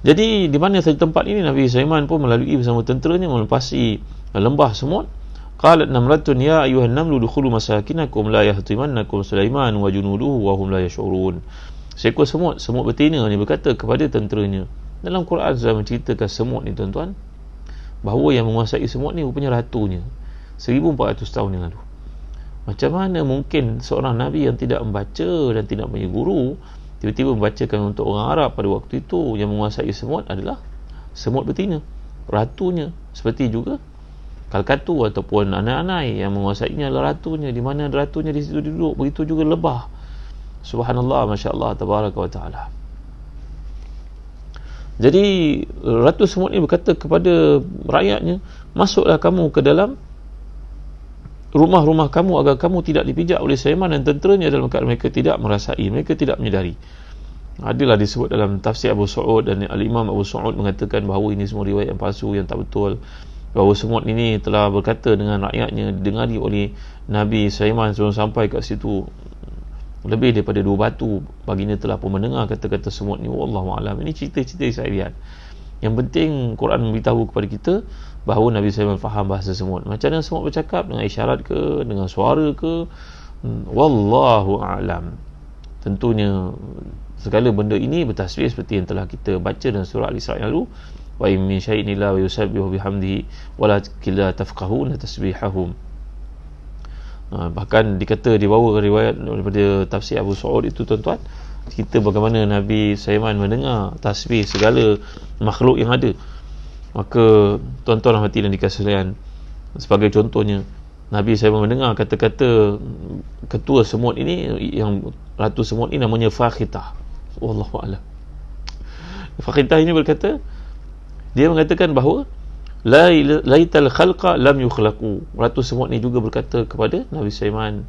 Jadi di mana saja tempat ini, Nabi Sulaiman pun melalui bersama tenteranya melempasi lembah semut. Qalat namratun ya ayuhan namlu dukhulu masakinakum la yahtimannakum Sulaiman wa junuduhu wa hum la yash'urun. Seekor semut betina ni berkata kepada tenteranya. Dalam Quran sudah menceritakan semut ni tuan-tuan, bahawa yang menguasai semut ni rupanya ratunya 1400 tahun yang lalu. Macam mana mungkin seorang Nabi yang tidak membaca dan tidak punya guru tiba-tiba membacakan untuk orang Arab pada waktu itu yang menguasai semut adalah semut betina, ratunya. Seperti juga kalkatu ataupun anai-anai yang menguasainya adalah ratunya. Di mana ratunya di situ duduk. Begitu juga lebah. Subhanallah, Masya Allah, Tabaraka wa Ta'ala. Jadi Ratu Semut ni berkata kepada rakyatnya, masuklah kamu ke dalam rumah-rumah kamu agar kamu tidak dipijak oleh Sulaiman dan tenteranya dalam keadaan mereka tidak merasai, mereka tidak menyedari. Adalah disebut dalam tafsir Abu Su'ud, dan Al-Imam Abu Su'ud mengatakan bahawa ini semua riwayat yang palsu, yang tak betul. Bahawa semut ini telah berkata dengan rakyatnya, didengari oleh Nabi Sulaiman sebelum sampai kat situ, lebih daripada 2 batu baginda telah pun mendengar kata-kata semut ni. Wallahu a'lam. Ini cerita-cerita Israeliat. Yang penting Quran memberitahu kepada kita bahawa Nabi Sulaiman faham bahasa semut. Macam mana semut bercakap, dengan isyarat ke, dengan suara ke, wallahu a'lam. Tentunya segala benda ini bertasbih seperti yang telah kita baca dalam surah Al-Isra yang lalu, wa in min syai'in illa yusabbihu bihamdihi walakin la tafqahuna tasbihahum. Bahkan dikata dibawa riwayat daripada tafsir Abu Sa'ud itu tuan-tuan, kita bagaimana Nabi Sulaiman mendengar tasbih segala makhluk yang ada. Maka tuan-tuan hati dan dikasih sekalian, sebagai contohnya Nabi Sulaiman mendengar kata-kata ketua semut ini, yang ratu semut ini namanya Fakhitah. Wallahu a'lam. Fakhitah ini berkata, dia mengatakan bahawa laital khalqa lam yukhlaqu. Ratu semut ni juga berkata kepada Nabi Sulaiman,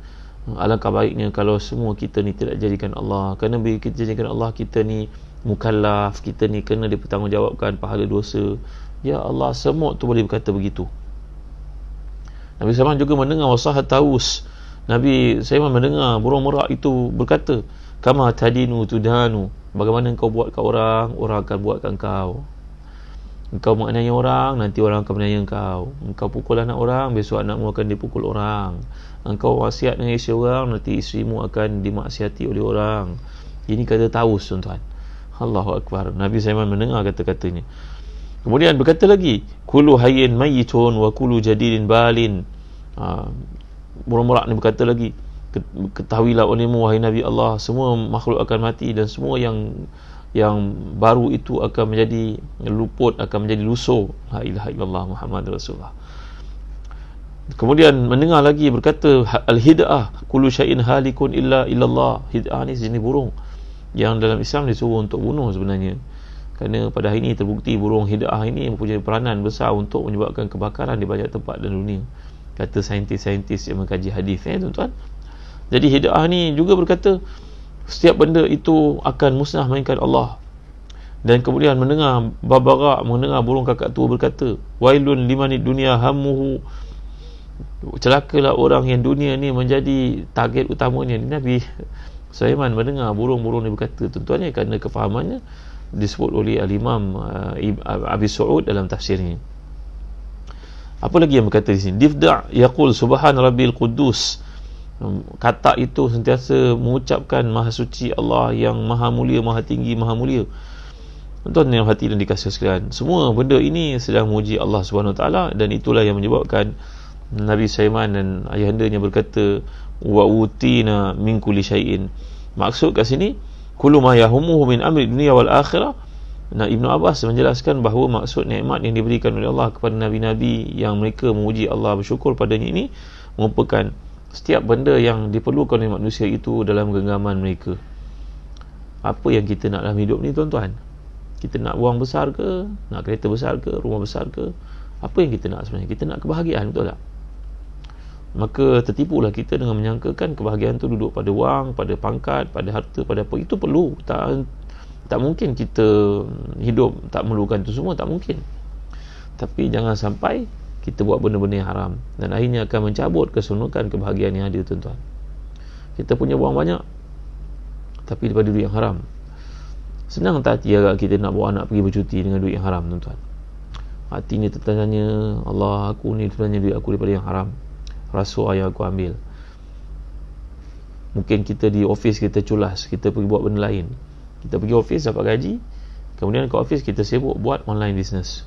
alangkah baiknya kalau semua kita ni tidak jadikan Allah, kerana bila kita jadikan Allah, kita ni mukallaf, kita ni kena dipertanggungjawabkan pahala dosa. Ya Allah, semut tu boleh berkata begitu. Nabi Sulaiman juga mendengar wasahat taus. Nabi Sulaiman mendengar burung merak itu berkata, kama tadinu tudanu, bagaimana engkau buat kat orang, orang akan buat kat engkau. Engkau menganiaya orang, nanti orang akan menganiaya engkau. Engkau pukul anak orang, besok anakmu akan dipukul orang. Engkau wasiat dengan isteri orang, nanti isterimu akan dimaksiati oleh orang. Ini kata taus, tuan-tuan. Allahu Akbar. Nabi Sulaiman mendengar kata-katanya. Kemudian berkata lagi, kullu hayyin mayyitun wa kullu jadidin balin. Burung merak ni berkata lagi, ketahuilah olehmu wahai Nabi Allah, semua makhluk akan mati dan semua yang baru itu akan menjadi luput, akan menjadi lusuh. La ilaha illallah Muhammad Rasulullah. Kemudian mendengar lagi berkata, al-hid'ah kullu syai'in halikun illa illallah. Hid'ah ni sejenis burung yang dalam Islam disuruh untuk bunuh sebenarnya, kerana pada hari ini terbukti burung hid'ah ini mempunyai peranan besar untuk menyebabkan kebakaran di banyak tempat dalam dunia, kata saintis-saintis yang mengkaji hadis, tuan-tuan. Jadi hid'ah ni juga berkata setiap benda itu akan musnah melainkan Allah. Dan kemudian mendengar babara, mendengar burung kakak tua berkata, wailun limanid dunia hammuhu, celakalah orang yang dunia ni menjadi target utamanya. Nabi Sulaiman mendengar burung-burung ni berkata, tuan-tuan, kerana kefahamannya disebut oleh Al-Imam Abi Sa'ud dalam tafsirnya. Apa lagi yang berkata di sini? Difda' yaqul subhan rabbil quddus. Kata itu sentiasa mengucapkan maha suci Allah yang maha mulia, maha tinggi, maha mulia. Tuan-tuan yang hati dan dikasihi sekalian, semua benda ini sedang memuji Allah Subhanahu Wa Taala, dan itulah yang menyebabkan Nabi Sulaiman dan ayahandanya berkata, wa utina min kulli syai'in. Maksud kat sini, kullu ma yahumuhu min amri dunia wal akhirah. Nah, Ibnu Abbas menjelaskan bahawa maksud nikmat yang diberikan oleh Allah kepada nabi-nabi yang mereka memuji Allah, bersyukur padanya, ini merupakan setiap benda yang diperlukan oleh manusia itu dalam genggaman mereka. Apa yang kita nak dalam hidup ni, tuan-tuan? Kita nak wang besar ke? Nak kereta besar ke? Rumah besar ke? Apa yang kita nak sebenarnya? Kita nak kebahagiaan, betul tak? Maka tertipulah kita dengan menyangkakan kebahagiaan itu duduk pada wang, pada pangkat, pada harta, pada apa. Itu perlu. Tak mungkin kita hidup tak memerlukan itu semua, tak mungkin. Tapi jangan sampai kita buat benda-benda yang haram, dan akhirnya akan mencabut keseronokan kebahagiaan yang ada, tuan-tuan. Kita punya wang banyak, tapi daripada duit yang haram. Senang tak hati agak kita nak bawa anak pergi bercuti dengan duit yang haram, tuan-tuan? Hati ni tertanya, Allah, aku ni sebenarnya duit aku daripada yang haram, rasuah yang aku ambil. Mungkin kita di office kita culas, kita pergi buat benda lain. Kita pergi office dapat gaji, kemudian ke office kita sibuk buat online business.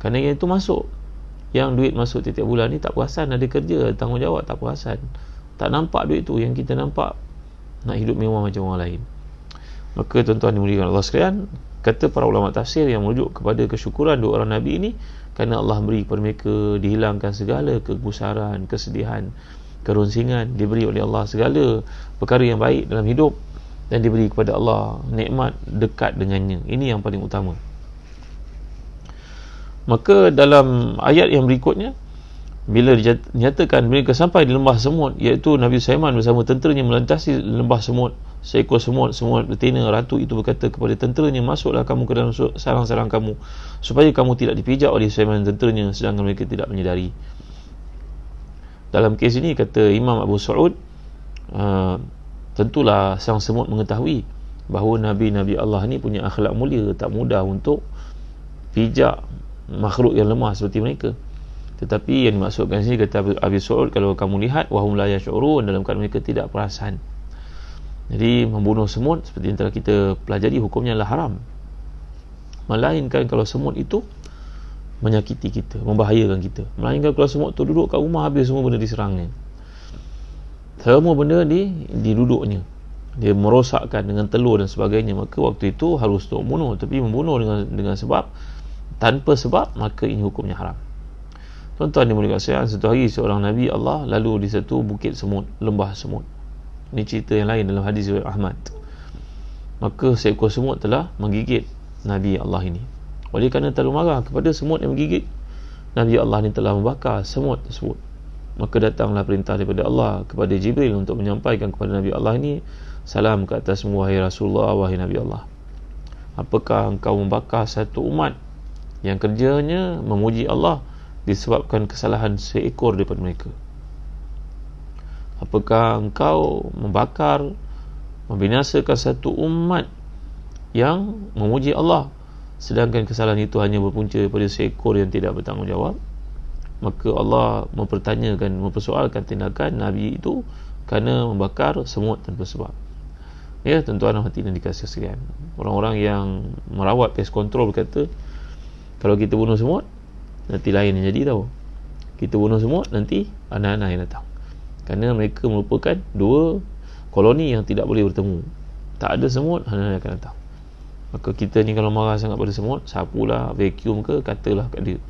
Kerana yang itu masuk, yang duit masuk tiap bulan ni tak perasan ada kerja, ada tanggungjawab, tak perasan, tak nampak duit tu. Yang kita nampak nak hidup mewah macam orang lain. Maka tuan-tuan dimuliakan Allah sekalian, kata para ulama tafsir yang merujuk kepada kesyukuran dua orang Nabi ini, kerana Allah beri kepada mereka, dihilangkan segala kegusaran, kesedihan, kerunsingan, diberi oleh Allah segala perkara yang baik dalam hidup, dan diberi kepada Allah nikmat dekat dengannya. Ini yang paling utama. Maka dalam ayat yang berikutnya, bila dinyatakan mereka sampai di lembah semut, iaitu Nabi Sulaiman bersama tenteranya melintasi lembah semut, seekor semut betina ratu itu berkata kepada tenteranya, masuklah kamu ke dalam sarang-sarang kamu, supaya kamu tidak dipijak oleh Sulaiman dan tenteranya, sedangkan mereka tidak menyedari. Dalam kes ini, kata Imam Abu Sa'ud, tentulah sang semut mengetahui bahawa Nabi-Nabi Allah ni punya akhlak mulia, tak mudah untuk pijak makhluk yang lemah seperti mereka. Tetapi yang dimaksudkan sini, kata Abi Sa'ud, kalau kamu lihat, wahum la yash'urun, dalam keadaan mereka tidak perasan. Jadi membunuh semut seperti yang telah kita pelajari, hukumnya adalah haram. Melainkan kalau semut itu menyakiti kita, membahayakan kita. Melainkan kalau semut tu duduk kat rumah, habis semua benda diserangnya. Semua benda diduduknya, dia merosakkan dengan telur dan sebagainya, maka waktu itu harus untuk membunuh. Tapi membunuh dengan sebab, tanpa sebab, maka ini hukumnya haram. Tuan-tuan dimuliakan sekalian, satu hari seorang Nabi Allah lalu di satu bukit semut, lembah semut. Ini cerita yang lain dalam hadis riwayat Ahmad. Maka seekor semut telah menggigit Nabi Allah ini. Oleh kerana terlalu marah kepada semut yang menggigit, Nabi Allah ini telah membakar semut tersebut. Maka datanglah perintah daripada Allah kepada Jibril untuk menyampaikan kepada Nabi Allah ini, salam ke atasmu wahai Rasulullah, wahai Nabi Allah. Apakah engkau membakar satu umat yang kerjanya memuji Allah disebabkan kesalahan seekor daripada mereka? Apakah engkau membakar, membinasakan satu umat yang memuji Allah sedangkan kesalahan itu hanya berpunca daripada seekor yang tidak bertanggungjawab? Maka Allah mempersoalkan tindakan Nabi itu kerana membakar semut tanpa sebab. Ya, tuan-tuan hati dan dikasih sekalian, orang-orang yang merawat pest control berkata, kalau kita bunuh semut, nanti lain yang jadi tau. Kita bunuh semut, nanti anak-anak yang datang. Kerana mereka merupakan dua koloni yang tidak boleh bertemu. Tak ada semut, anak-anak akan datang. Maka kita ni kalau marah sangat pada semut, sapulah, vacuum ke, katalah kat dia,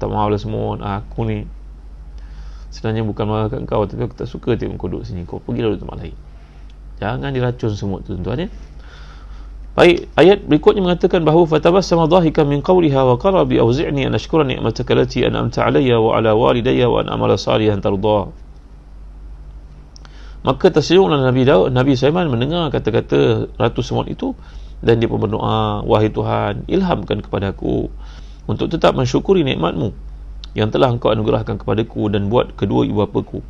tak maaflah semut, aku ni sebenarnya bukan marah kat kau, tapi aku tak suka tengok kau duduk sini, kau pergilah duduk tempat lain. Jangan diracun semut tu, tuan-tuan ya. Baik, ayat berikutnya mengatakan bahawa fatabassama dhahikan min qawliha wa qala bi awzi'ni an ashkura ni'mataka allati an'amta 'alayya wa 'ala walidayya wa an a'mala salihan tardah. Maka tersenyumlah Nabi Sulaiman mendengar kata-kata Ratu Semut itu, dan dia pun berdoa, wahai Tuhan, ilhamkan kepadaku untuk tetap mensyukuri nikmat-Mu yang telah Engkau anugerahkan kepadaku dan buat kedua ibu bapaku,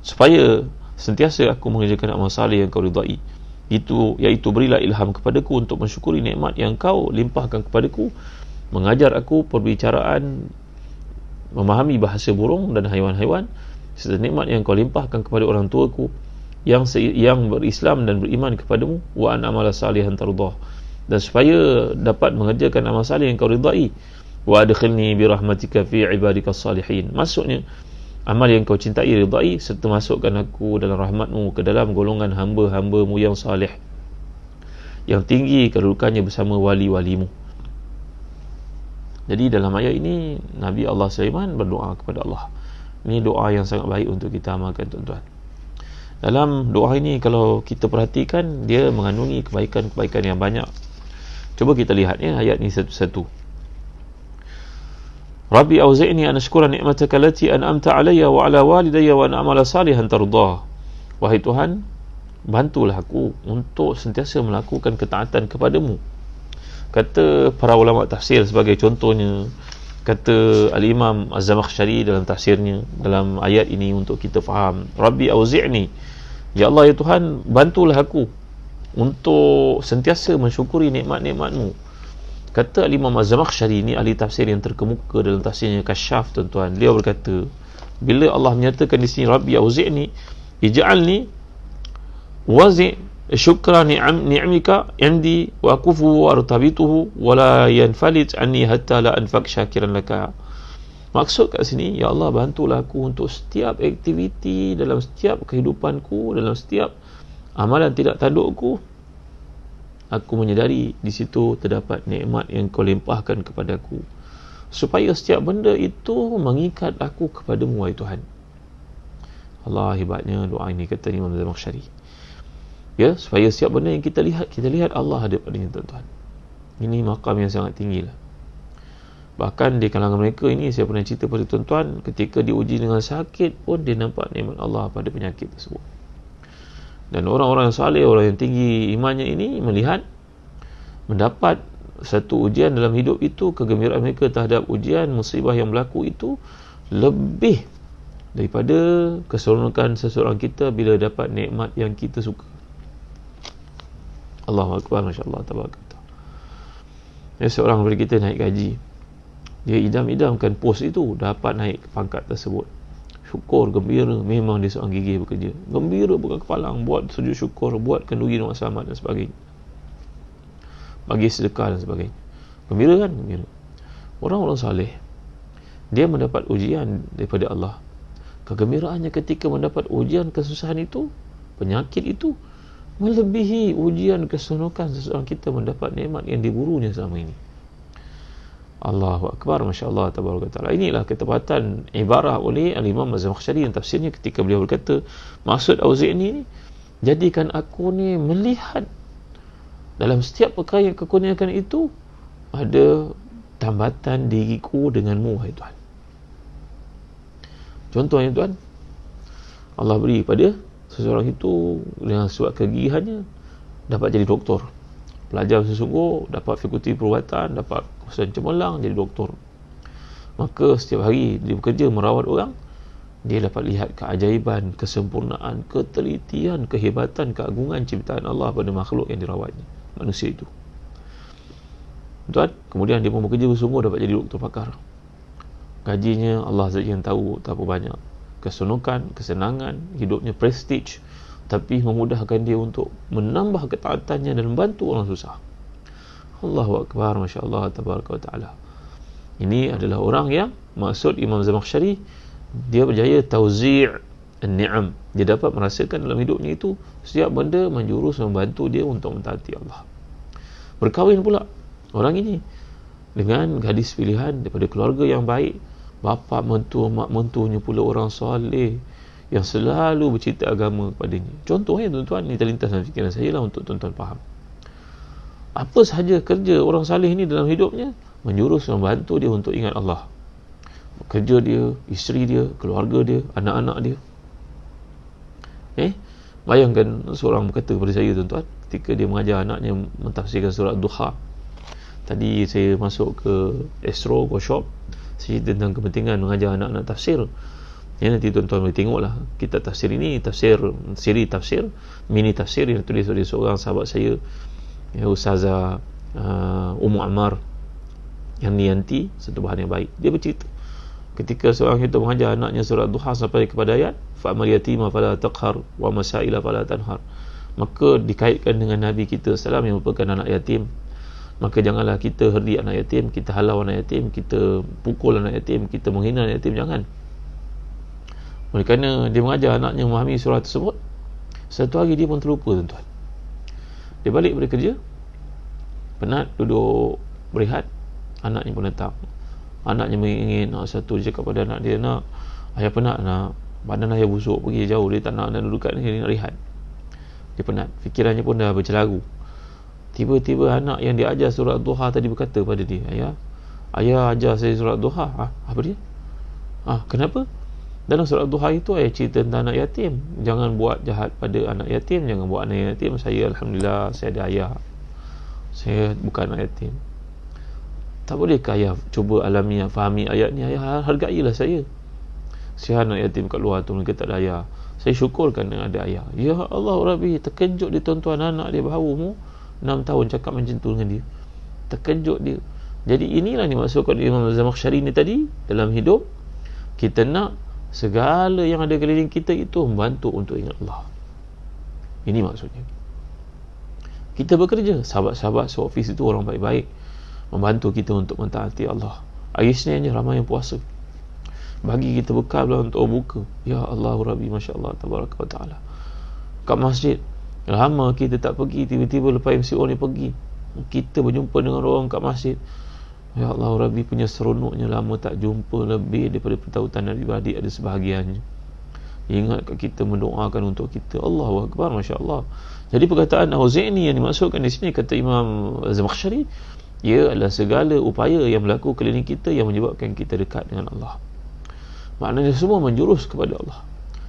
supaya sentiasa aku mengerjakan amal saleh yang Kau ridai. Iaitu berilah ilham kepadaku untuk mensyukuri nikmat yang Kau limpahkan kepadaku, mengajar aku perbicaraan, memahami bahasa burung dan haiwan-haiwan, serta nikmat yang Kau limpahkan kepada orang tuaku yang berislam dan beriman kepadamu, wa an amala salihan tardah, dan supaya dapat mengerjakan amal saleh yang Kau ridai, wa adkhilni bi rahmatika fi ibadikas salihin. Maksudnya amal yang Kau cintai, ridai, serta masukkan aku dalam rahmat-Mu ke dalam golongan hamba-hamba-Mu yang salih, yang tinggi kedudukannya bersama wali-wali-Mu. Jadi dalam ayat ini Nabi Allah Sulaiman berdoa kepada Allah. Ini doa yang sangat baik untuk kita amalkan, tuan-tuan. Dalam doa ini kalau kita perhatikan, dia mengandungi kebaikan-kebaikan yang banyak. Cuba kita lihat ya ayat ini satu-satu. Rabbi auzi'ni an ashkura ni'mataka allati an'amta 'alayya wa 'ala walidayya wa an a'mala salihan tardah. Wahai Tuhan, bantulah aku untuk sentiasa melakukan ketaatan kepadamu. Kata para ulama tafsir sebagai contohnya, kata Al-Imam Az-Zamakhsyari dalam tafsirnya dalam ayat ini untuk kita faham, Rabbi auzi'ni, ya Allah ya Tuhan, bantulah aku untuk sentiasa mensyukuri nikmat-nikmat-Mu. Kata Al-Imam Az-Zamakhsyari, ini ahli tafsir yang terkemuka dalam tafsirnya Kasyaf, tuan-tuan. Dia berkata, bila Allah menyatakan di sini Rabbi auzi'ni, ij'alni wazi' syukra ni'amika indi wa akufu wa artabituhu wa la yanfalij anni hatta la anfak syakiran laka. Maksud kat sini, ya Allah, bantulah aku untuk setiap aktiviti dalam setiap kehidupanku, dalam setiap amalan tidak tandukku, aku menyedari di situ terdapat nikmat yang Kau limpahkan kepadaku, supaya setiap benda itu mengikat aku kepadamu, wahai Tuhan. Allah, hebatnya doa ini, kata Imam Zamakhsyari. Ya, supaya setiap benda yang kita lihat Allah ada padanya, tuan-tuan. Ini makam yang sangat tinggi lah. Bahkan di kalangan mereka ini, saya pernah cerita pada tuan-tuan, ketika diuji dengan sakit pun dia nampak nikmat Allah pada penyakit tersebut. Dan orang-orang yang saleh, orang yang tinggi imannya ini melihat, mendapat satu ujian dalam hidup itu, kegembiraan mereka terhadap ujian musibah yang berlaku itu lebih daripada keseronokan seseorang kita bila dapat nikmat yang kita suka. Allahu Akbar, Masya Allah, tabarakallah. Ya, seorang daripada kita naik gaji, dia idam-idamkan pos itu dapat naik pangkat tersebut. syukur, gembira. Memang dia seorang gigih bekerja, gembira bukan kepalang, buat sujud syukur, buat kenduri doa selamat dan sebagainya, bagi sedekah dan sebagainya. Gembira kan? Gembira. Orang-orang saleh, dia mendapat ujian daripada Allah. Kegembiraannya ketika mendapat ujian kesusahan itu, penyakit itu, melebihi ujian kesenukan seseorang kita mendapat nikmat yang diburunya selama ini. Allahu Akbar, Masya Allah, Tabaraka Ta'ala. Inilah ketepatan ibarah oleh Al-Imam Az-Zamakhsyari yang tafsirnya ketika beliau berkata, maksud Auzi'ni ni, jadikan aku ni melihat dalam setiap perkara yang kekurniakan itu ada tambatan diriku denganmu, wahai Tuhan. Contohnya Tuhan, Allah beri pada seseorang itu dengan sebab kegigihannya dapat jadi doktor, pelajar sesungguh, dapat fakulti perubatan, dapat kursus cemerlang, jadi doktor. Maka setiap hari dia bekerja merawat orang, dia dapat lihat keajaiban, kesempurnaan, ketelitian, kehebatan, keagungan ciptaan Allah pada makhluk yang dirawatnya, manusia itu. Tuan, kemudian dia pun bekerja bersungguh, dapat jadi doktor pakar. Gajinya Allah saja yang tahu tak apa banyak. Kesenukan, kesenangan, hidupnya prestige, tapi memudahkan dia untuk menambah ketaatannya dan membantu orang susah. Allahu Akbar, Masya Allah, Tabaraka wa Ta'ala. Ini adalah orang yang maksud Imam Zamakhsyari, dia berjaya tauzi' an-ni'am. Dia dapat merasakan dalam hidupnya itu setiap benda menjurus membantu dia untuk mentaati Allah. Berkahwin pula orang ini dengan gadis pilihan daripada keluarga yang baik, bapa mentua, mak mentuanya pula orang soleh yang selalu bercerita agama kepadanya. Contohnya tuan-tuan, ini terlintas dalam fikiran saya lah untuk tuan-tuan faham. Apa sahaja kerja orang saleh ini dalam hidupnya menjurus membantu dia untuk ingat Allah. Kerja dia, isteri dia, keluarga dia, anak-anak dia. Bayangkan seorang berkata kepada saya tuan-tuan, ketika dia mengajar anaknya mentafsirkan surat Duha. Tadi saya masuk ke Astro Workshop, saya tentang kepentingan mengajar anak-anak tafsir. Ya, nanti tuan-tuan boleh tengoklah kitab tafsir ini, siri tafsir, mini tafsir yang tulis oleh seorang sahabat saya, ya, Ustazah Ummu Ammar yang nianti, satu bahan yang baik. Dia bercerita ketika seorang itu mengajar anaknya surat Duha sampai kepada ayat fa'amal yatima fala taqhar wa masaila fala tanhar, maka dikaitkan dengan Nabi kita sallallahu yang merupakan anak yatim. Maka janganlah kita herdi anak yatim, kita halau anak yatim, kita pukul anak yatim, kita menghina anak yatim, jangan. Oleh kerana dia mengajar anaknya memahami surah tersebut, satu hari dia pun terlupa tuan-tuan. Dia balik dari kerja, penat, duduk berehat, anaknya pun datang. Anaknya mengingin satu, dia cakap pada anak dia, nak, ayah penat nak, badan ayah busuk, pergi jauh, dia tak nak duduk kat ni, dia nak rehat. Dia penat, fikirannya pun dah bercelaru. Tiba-tiba anak yang dia ajar surat Duha tadi berkata pada dia, ayah ajar saya surat Duha. Apa dia? Kenapa? Dalam surat Duha itu ayah cerita tentang anak yatim. Jangan buat jahat pada anak yatim, jangan buat anak yatim. Saya Alhamdulillah, saya ada ayah, saya bukan anak yatim. Tak bolehkah ayah cuba alami, fahami ayat ni? Ayah hargailah saya. Saya anak yatim kat luar tu, mereka tak ada ayah. Saya syukurkan dengan ada ayah. Ya Allah Rabbi, terkejut dia tuan-tuan, anak dia baru umur 6 tahun cakap macam tu dengan dia. Terkejut dia. Jadi inilah dimaksudkan Imam Zamakhsyari ni tadi, dalam hidup kita nak segala yang ada keliling kita itu membantu untuk ingat Allah. Ini maksudnya. Kita bekerja, sahabat-sahabat seofis itu orang baik-baik, membantu kita untuk mentaati Allah. Hari Seninnya ramai yang puasa, bagi kita bekal untuk buka. Ya Allah Rabbi, Masya Allah, Tabaraka wa Ta'ala. Kat masjid, lama kita tak pergi, tiba-tiba lepas MCO ni pergi, kita berjumpa dengan orang kat masjid. Ya Allah Rabbi, punya seronoknya lama tak jumpa, lebih daripada pertautan adik-beradik ada sebahagiannya. Ingatkan kita, mendoakan untuk kita. Allahu Akbar, Masya Allah. Jadi perkataan Auzi'ni yang dimaksudkan di sini, kata Imam Zamakhsyari, ia adalah segala upaya yang berlaku keliling kita yang menyebabkan kita dekat dengan Allah. Maknanya semua menjurus kepada Allah.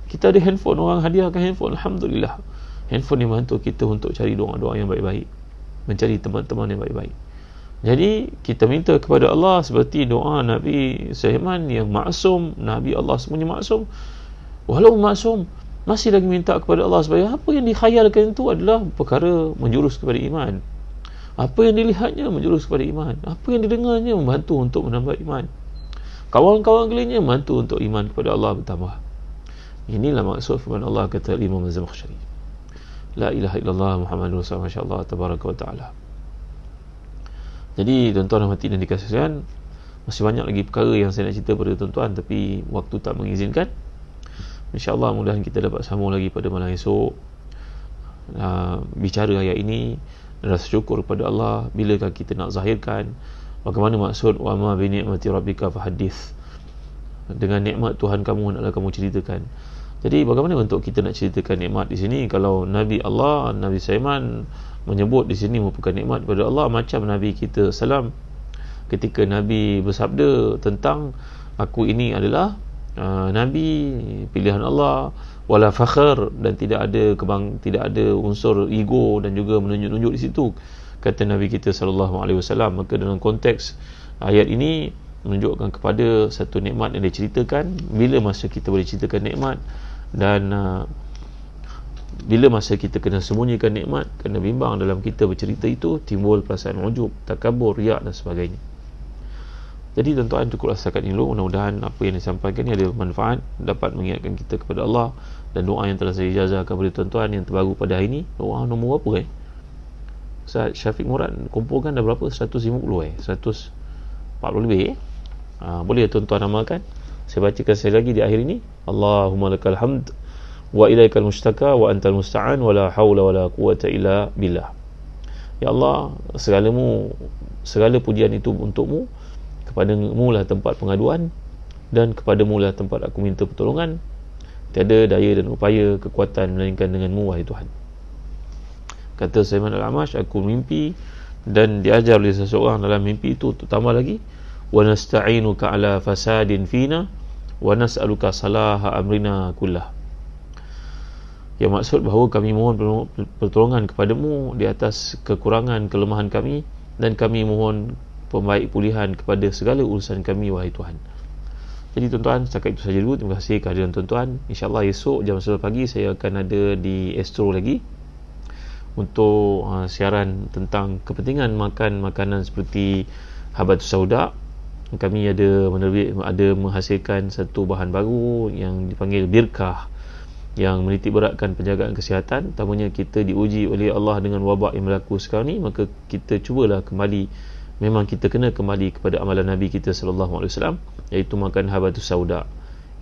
Kita ada handphone, orang hadiahkan handphone, Alhamdulillah. Handphone ni membantu kita untuk cari doa-doa yang baik-baik, mencari teman-teman yang baik-baik. Jadi kita minta kepada Allah seperti doa Nabi Sulaiman yang maksum, Nabi Allah semuanya maksum. Walau maksum, masih lagi minta kepada Allah supaya apa yang dikhayalkan itu adalah perkara menjurus kepada iman. Apa yang dilihatnya menjurus kepada iman. Apa yang didengarnya membantu untuk menambah iman. Kawan-kawan kelilingnya membantu untuk iman kepada Allah bertambah. Inilah maksud firman Allah, kata Imam Az-Zamakhsyari, la ilaha illallah Muhammadur Rasulullah, masya-Allah tabaraka wa taala. Jadi tuan-tuan dan hati dan dikasih sekalian, masih banyak lagi perkara yang saya nak cerita pada tuan-tuan, tapi waktu tak mengizinkan. InsyaAllah mudah-mudahan kita dapat sambung lagi pada malam esok, bicara ayat ini dan rasa syukur kepada Allah. Bilakah kita nak zahirkan bagaimana maksud wa ma bi ni'mati rabbika fahadith, dengan nikmat Tuhan kamu hendaklah kamu ceritakan. Jadi bagaimana untuk kita nak ceritakan nikmat di sini kalau Nabi Allah, Nabi Sulaiman menyebut di sini merupakan nikmat daripada Allah, macam Nabi kita salam ketika Nabi bersabda tentang aku ini adalah Nabi pilihan Allah, wala fakhr, dan tidak ada unsur ego dan juga menunjuk-nunjuk di situ, kata Nabi kita sallallahu alaihi wasallam. Maka dalam konteks ayat ini menunjukkan kepada satu nikmat yang diceritakan. Bila masa kita boleh ceritakan nikmat, dan bila masa kita kena sembunyikan nikmat, kena bimbang dalam kita bercerita itu, timbul perasaan ujub, takabur, riak dan sebagainya. Jadi tuan-tuan, cukuplah setakat ini dulu. Mudah-mudahan apa yang disampaikan ini ada manfaat, dapat mengingatkan kita kepada Allah. Dan doa yang telah saya ijazahkan kepada tuan-tuan yang terbaru pada hari ini, doa nombor berapa Ustaz Syafiq Murad kumpulkan dah berapa? 150 140 lebih boleh tuan-tuan amalkan. Saya bacakan sekali lagi di akhir ini. Allahumma lakal hamd wa ilaikal mustaka wa antal musta'an wa la hawla wa la quwata illa billah. Ya Allah, segala pujian itu untukmu, kepadamu lah tempat pengaduan, dan kepadamu lah tempat aku minta pertolongan. Tiada daya dan upaya kekuatan melainkan denganmu, wahai Tuhan. Kata Sulaiman Al-Amash, aku mimpi dan diajar oleh seseorang dalam mimpi itu untuk tambah lagi, wa nasta'inuka ala fasadin fina wa nas'aluka salaha amrina kullah. Yang maksud bahawa kami mohon pertolongan kepadamu di atas kekurangan kelemahan kami, dan kami mohon pembaik pulihan kepada segala urusan kami, wahai Tuhan. Jadi tuan-tuan, setakat itu saja dulu. Terima kasih kehadiran tuan-tuan. InsyaAllah esok jam 11 pagi saya akan ada di Astro lagi untuk siaran tentang kepentingan makan makanan seperti habatus sauda. Kami ada menghasilkan satu bahan baru yang dipanggil birkah, yang menitik beratkan penjagaan kesihatan. Utamanya kita diuji oleh Allah dengan wabak yang berlaku sekarang ni, maka kita cubalah kembali, memang kita kena kembali kepada amalan Nabi kita sallallahu alaihi wasallam, iaitu makan habatus sauda.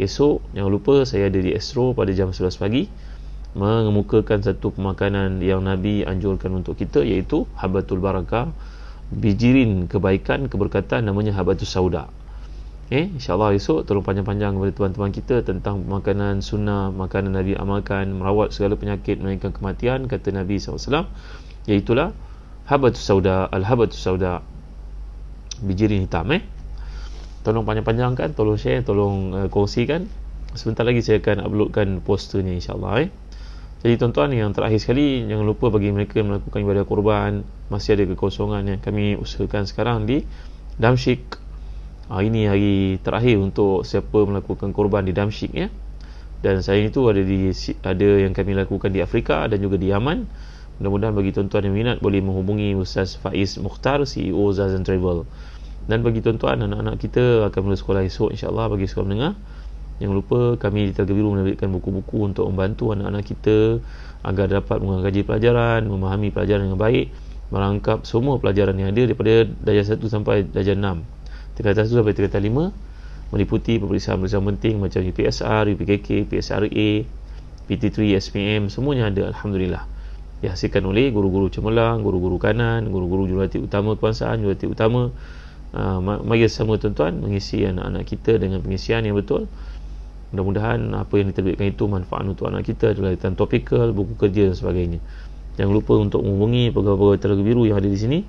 Esok jangan lupa saya ada di Astro pada jam 11 pagi mengemukakan satu pemakanan yang Nabi anjurkan untuk kita, iaitu habatul barakah, bijirin kebaikan, keberkatan, namanya habatus sauda. InsyaAllah esok tolong panjang-panjang kepada teman-teman kita tentang makanan sunnah, makanan Nabi amalkan, merawat segala penyakit melainkan kematian, kata Nabi SAW, iaitulah habatus sauda, al-habatus sauda, bijirin hitam. Tolong panjang-panjangkan, tolong share, tolong kongsikan. Sebentar lagi saya akan uploadkan posternya, insyaAllah. Jadi tuan-tuan, yang terakhir sekali, jangan lupa bagi mereka yang melakukan ibadah korban, masih ada kekosongan yang kami usahakan sekarang di Damsyik. Ini hari terakhir untuk siapa melakukan korban di Damsyik, dan saya itu ada yang kami lakukan di Afrika dan juga di Yaman. Mudah-mudahan bagi tuan-tuan yang minat boleh menghubungi Ustaz Faiz Mukhtar, CEO Zazan Travel. Dan bagi tuan-tuan, anak-anak kita akan mula sekolah esok, insyaAllah. Bagi sekolah menengah, jangan lupa kami di Telaga Biru menerbitkan buku-buku untuk membantu anak-anak kita agar dapat mengkaji pelajaran, memahami pelajaran dengan baik, merangkap semua pelajaran yang ada daripada darjah 1 sampai darjah 6, tingkatan 1 sampai tingkatan 5, meliputi peperiksaan-peperiksaan penting macam UPSR, UPKK, PSRA, PT3, SPM, semuanya ada, alhamdulillah. Dihasilkan oleh guru-guru cemerlang, guru-guru kanan, guru-guru jurulatih utama kebangsaan, jurulatih utama. Mari sama tuan-tuan mengisi anak-anak kita dengan pengisian yang betul. Mudah-mudahan apa yang diterbitkan itu manfaat untuk anak kita, adalah tentang topikal, buku kerja dan sebagainya. Jangan lupa untuk menghubungi pegawai-pegawai Telaga Biru yang ada di sini.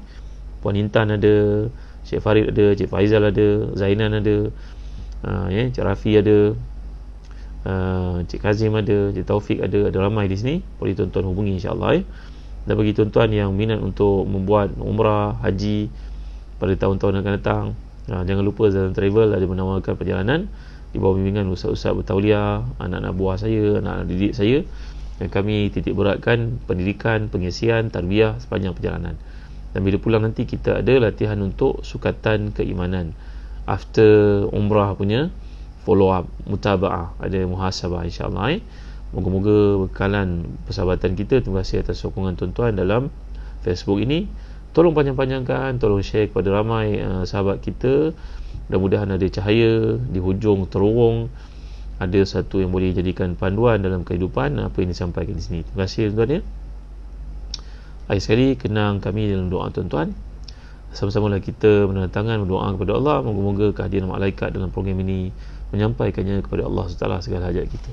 Puan Intan ada, Cik Farid ada, Cik Faizal ada, Zainan ada, Cik Rafi ada, Cik Kazim ada, Cik Taufik ada ramai di sini. Boleh tuan-tuan hubungi, insyaAllah. Dan bagi tuan-tuan yang minat untuk membuat umrah, haji pada tahun-tahun akan datang, jangan lupa Zazan Travel ada menawarkan perjalanan di bawah bimbingan ustaz-ustaz bertauliah, anak-anak buah saya, anak-anak didik saya, dan kami titik beratkan pendidikan, pengisian, tarbiyah sepanjang perjalanan. Dan bila pulang nanti kita ada latihan untuk sukatan keimanan after umrah punya follow up, mutaba'ah, ada muhasabah insya-Allah. Moga-moga bekalan persahabatan kita. Terima kasih atas sokongan tuan-tuan dalam Facebook ini. Tolong panjang-panjangkan, tolong share kepada ramai sahabat kita. Mudah-mudahan ada cahaya di hujung terowong, ada satu yang boleh jadikan panduan dalam kehidupan apa yang disampaikan di sini. Terima kasih tuan-tuan ya. Akhir sekali, kenang kami dalam doa tuan-tuan. Sama-samalah kita menandatangan berdoa kepada Allah. Moga-moga kehadiran malaikat dalam program ini menyampaikannya kepada Allah SWT segala hajat kita.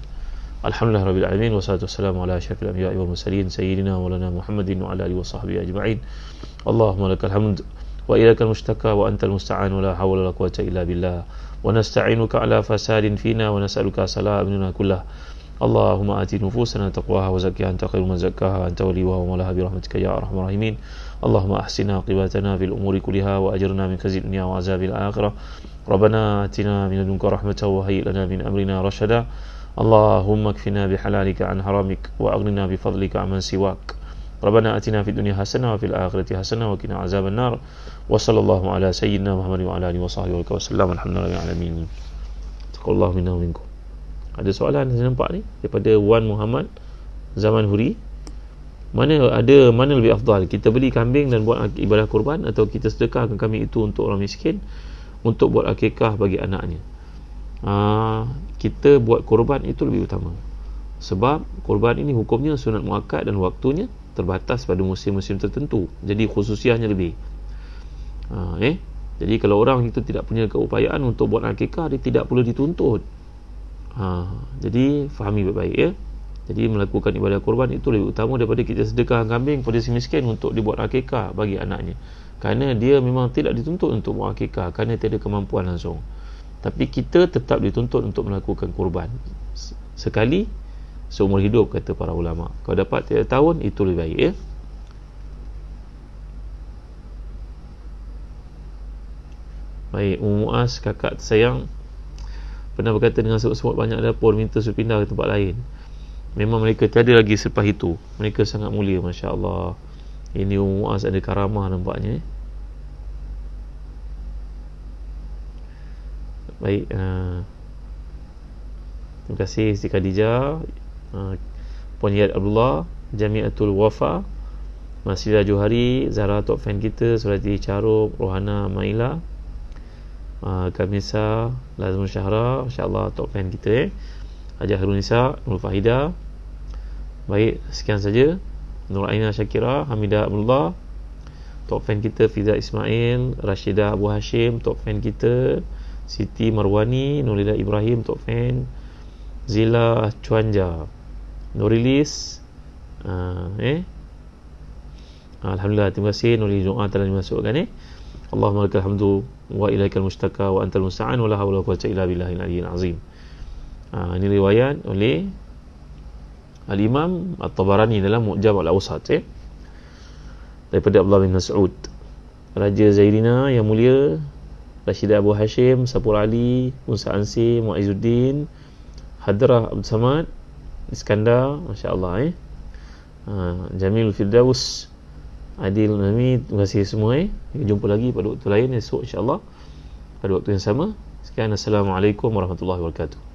Alhamdulillah Rabbil Alamin. Wassalatu wassalamu ala asyrafil anbiya'i wal mursalin Sayyidina Maulana Muhammadin wa ala alihi wa sahbihi ajma'in. Allahumma lakal hamd wa ilaikal mustaka wa antal musta'an wa la hawla wa la quwwata illa billah. Wa nasta'inuka ala fasadin fina wa nas'aluka salamina kullah. Allahumma ati nufusana taqwaha wa zakkiha anta khairu man zakkaha anta waliyuha wa mawlaha bi rahmatika ya arhamar rahimin. Allahumma ahsina aqibatana fil umuri kulliha wa ajirna min khizyi dunya wa azabil akhirah. Rabbana atina min ladunka rahmatan wa hayyi lana min amrina rashada. Allahumma kfina bihalalika an haramik wa aghnina bi fadlika amman siwak. Rabbana atina fid dunya hasanah wa fil akhirati hasanah wa qina azaban nar. Wa sallallahu ala sayyidina Muhammad wa ala alihi wa sahbihi wa sallam. Alhamdulillahil alamin. Taqallahu minna wa minkum. Ada soalan saya nampak ni daripada Wan Muhammad Zaman Huri. Mana lebih afdal, kita beli kambing dan buat ibadah kurban, atau kita sedekahkan kambing itu untuk orang miskin untuk buat akikah bagi anaknya? Kita buat kurban itu lebih utama, sebab kurban ini hukumnya sunat muakkad dan waktunya terbatas pada musim-musim tertentu, jadi khususiahnya lebih. Jadi kalau orang itu tidak punya keupayaan untuk buat akikah, dia tidak perlu dituntut. Jadi fahami baik-baik ya. Jadi melakukan ibadah kurban itu lebih utama daripada kita sedekah kambing pada si miskin untuk dibuat akikah bagi anaknya, kerana dia memang tidak dituntut untuk buat akikah kerana tiada kemampuan langsung. Tapi kita tetap dituntut untuk melakukan kurban sekali seumur hidup, kata para ulama. Kalau dapat tiap tahun, itu lebih baik ya. Baik, Muaz, kakak tersayang, pernah berkata dengan sebut-sebut banyak dapur minta suruh pindah ke tempat lain. Memang mereka tiada lagi selepas itu. Mereka sangat mulia, Masya Allah. Ini Muaz ada karamah nampaknya. Baik, terima kasih Siti Khadijah, Puan Yad Abdullah, Jamiatul Wafa, Masjidah Johari, Zahra top fan kita, Surati Charub, Rohana Maila, Kamisa Lazmul Syahra, insyaAllah top fan kita Hajah Harunisa, Nur Fahida. Baik, sekian saja. Nur Aina Syakira, Hamidah Abdullah, top fan kita, Fiza Ismail, Rashidah Abu Hashim, top fan kita, Siti Marwani, Nurila Ibrahim, top fan, Zila Chuanja, Nurilis, Alhamdulillah, terima kasih. Nurilis doa telah dimasukkan Allahumma lakal hamdu wa ilaikal mustaka wa antal musta'an wa la hawla wa quwwata illa billahil aliyyil azim. Ini riwayat oleh Al-Imam At-Tabarani dalam Mu'jam Al-Awsat daripada Abdullah bin Mas'ud. Raja Zairina yang mulia, Rashidah Abu Hashim, Sapur Ali, Musa Ansi, Mu'izzuddin, Hadrah Abdul Samad, Iskandar, Masya Allah Jamil Firdaus, Adil Nami. Terima kasih semua Kita jumpa lagi pada waktu lain esok insya Allah pada waktu yang sama. Sekian, Assalamualaikum warahmatullahi wabarakatuh.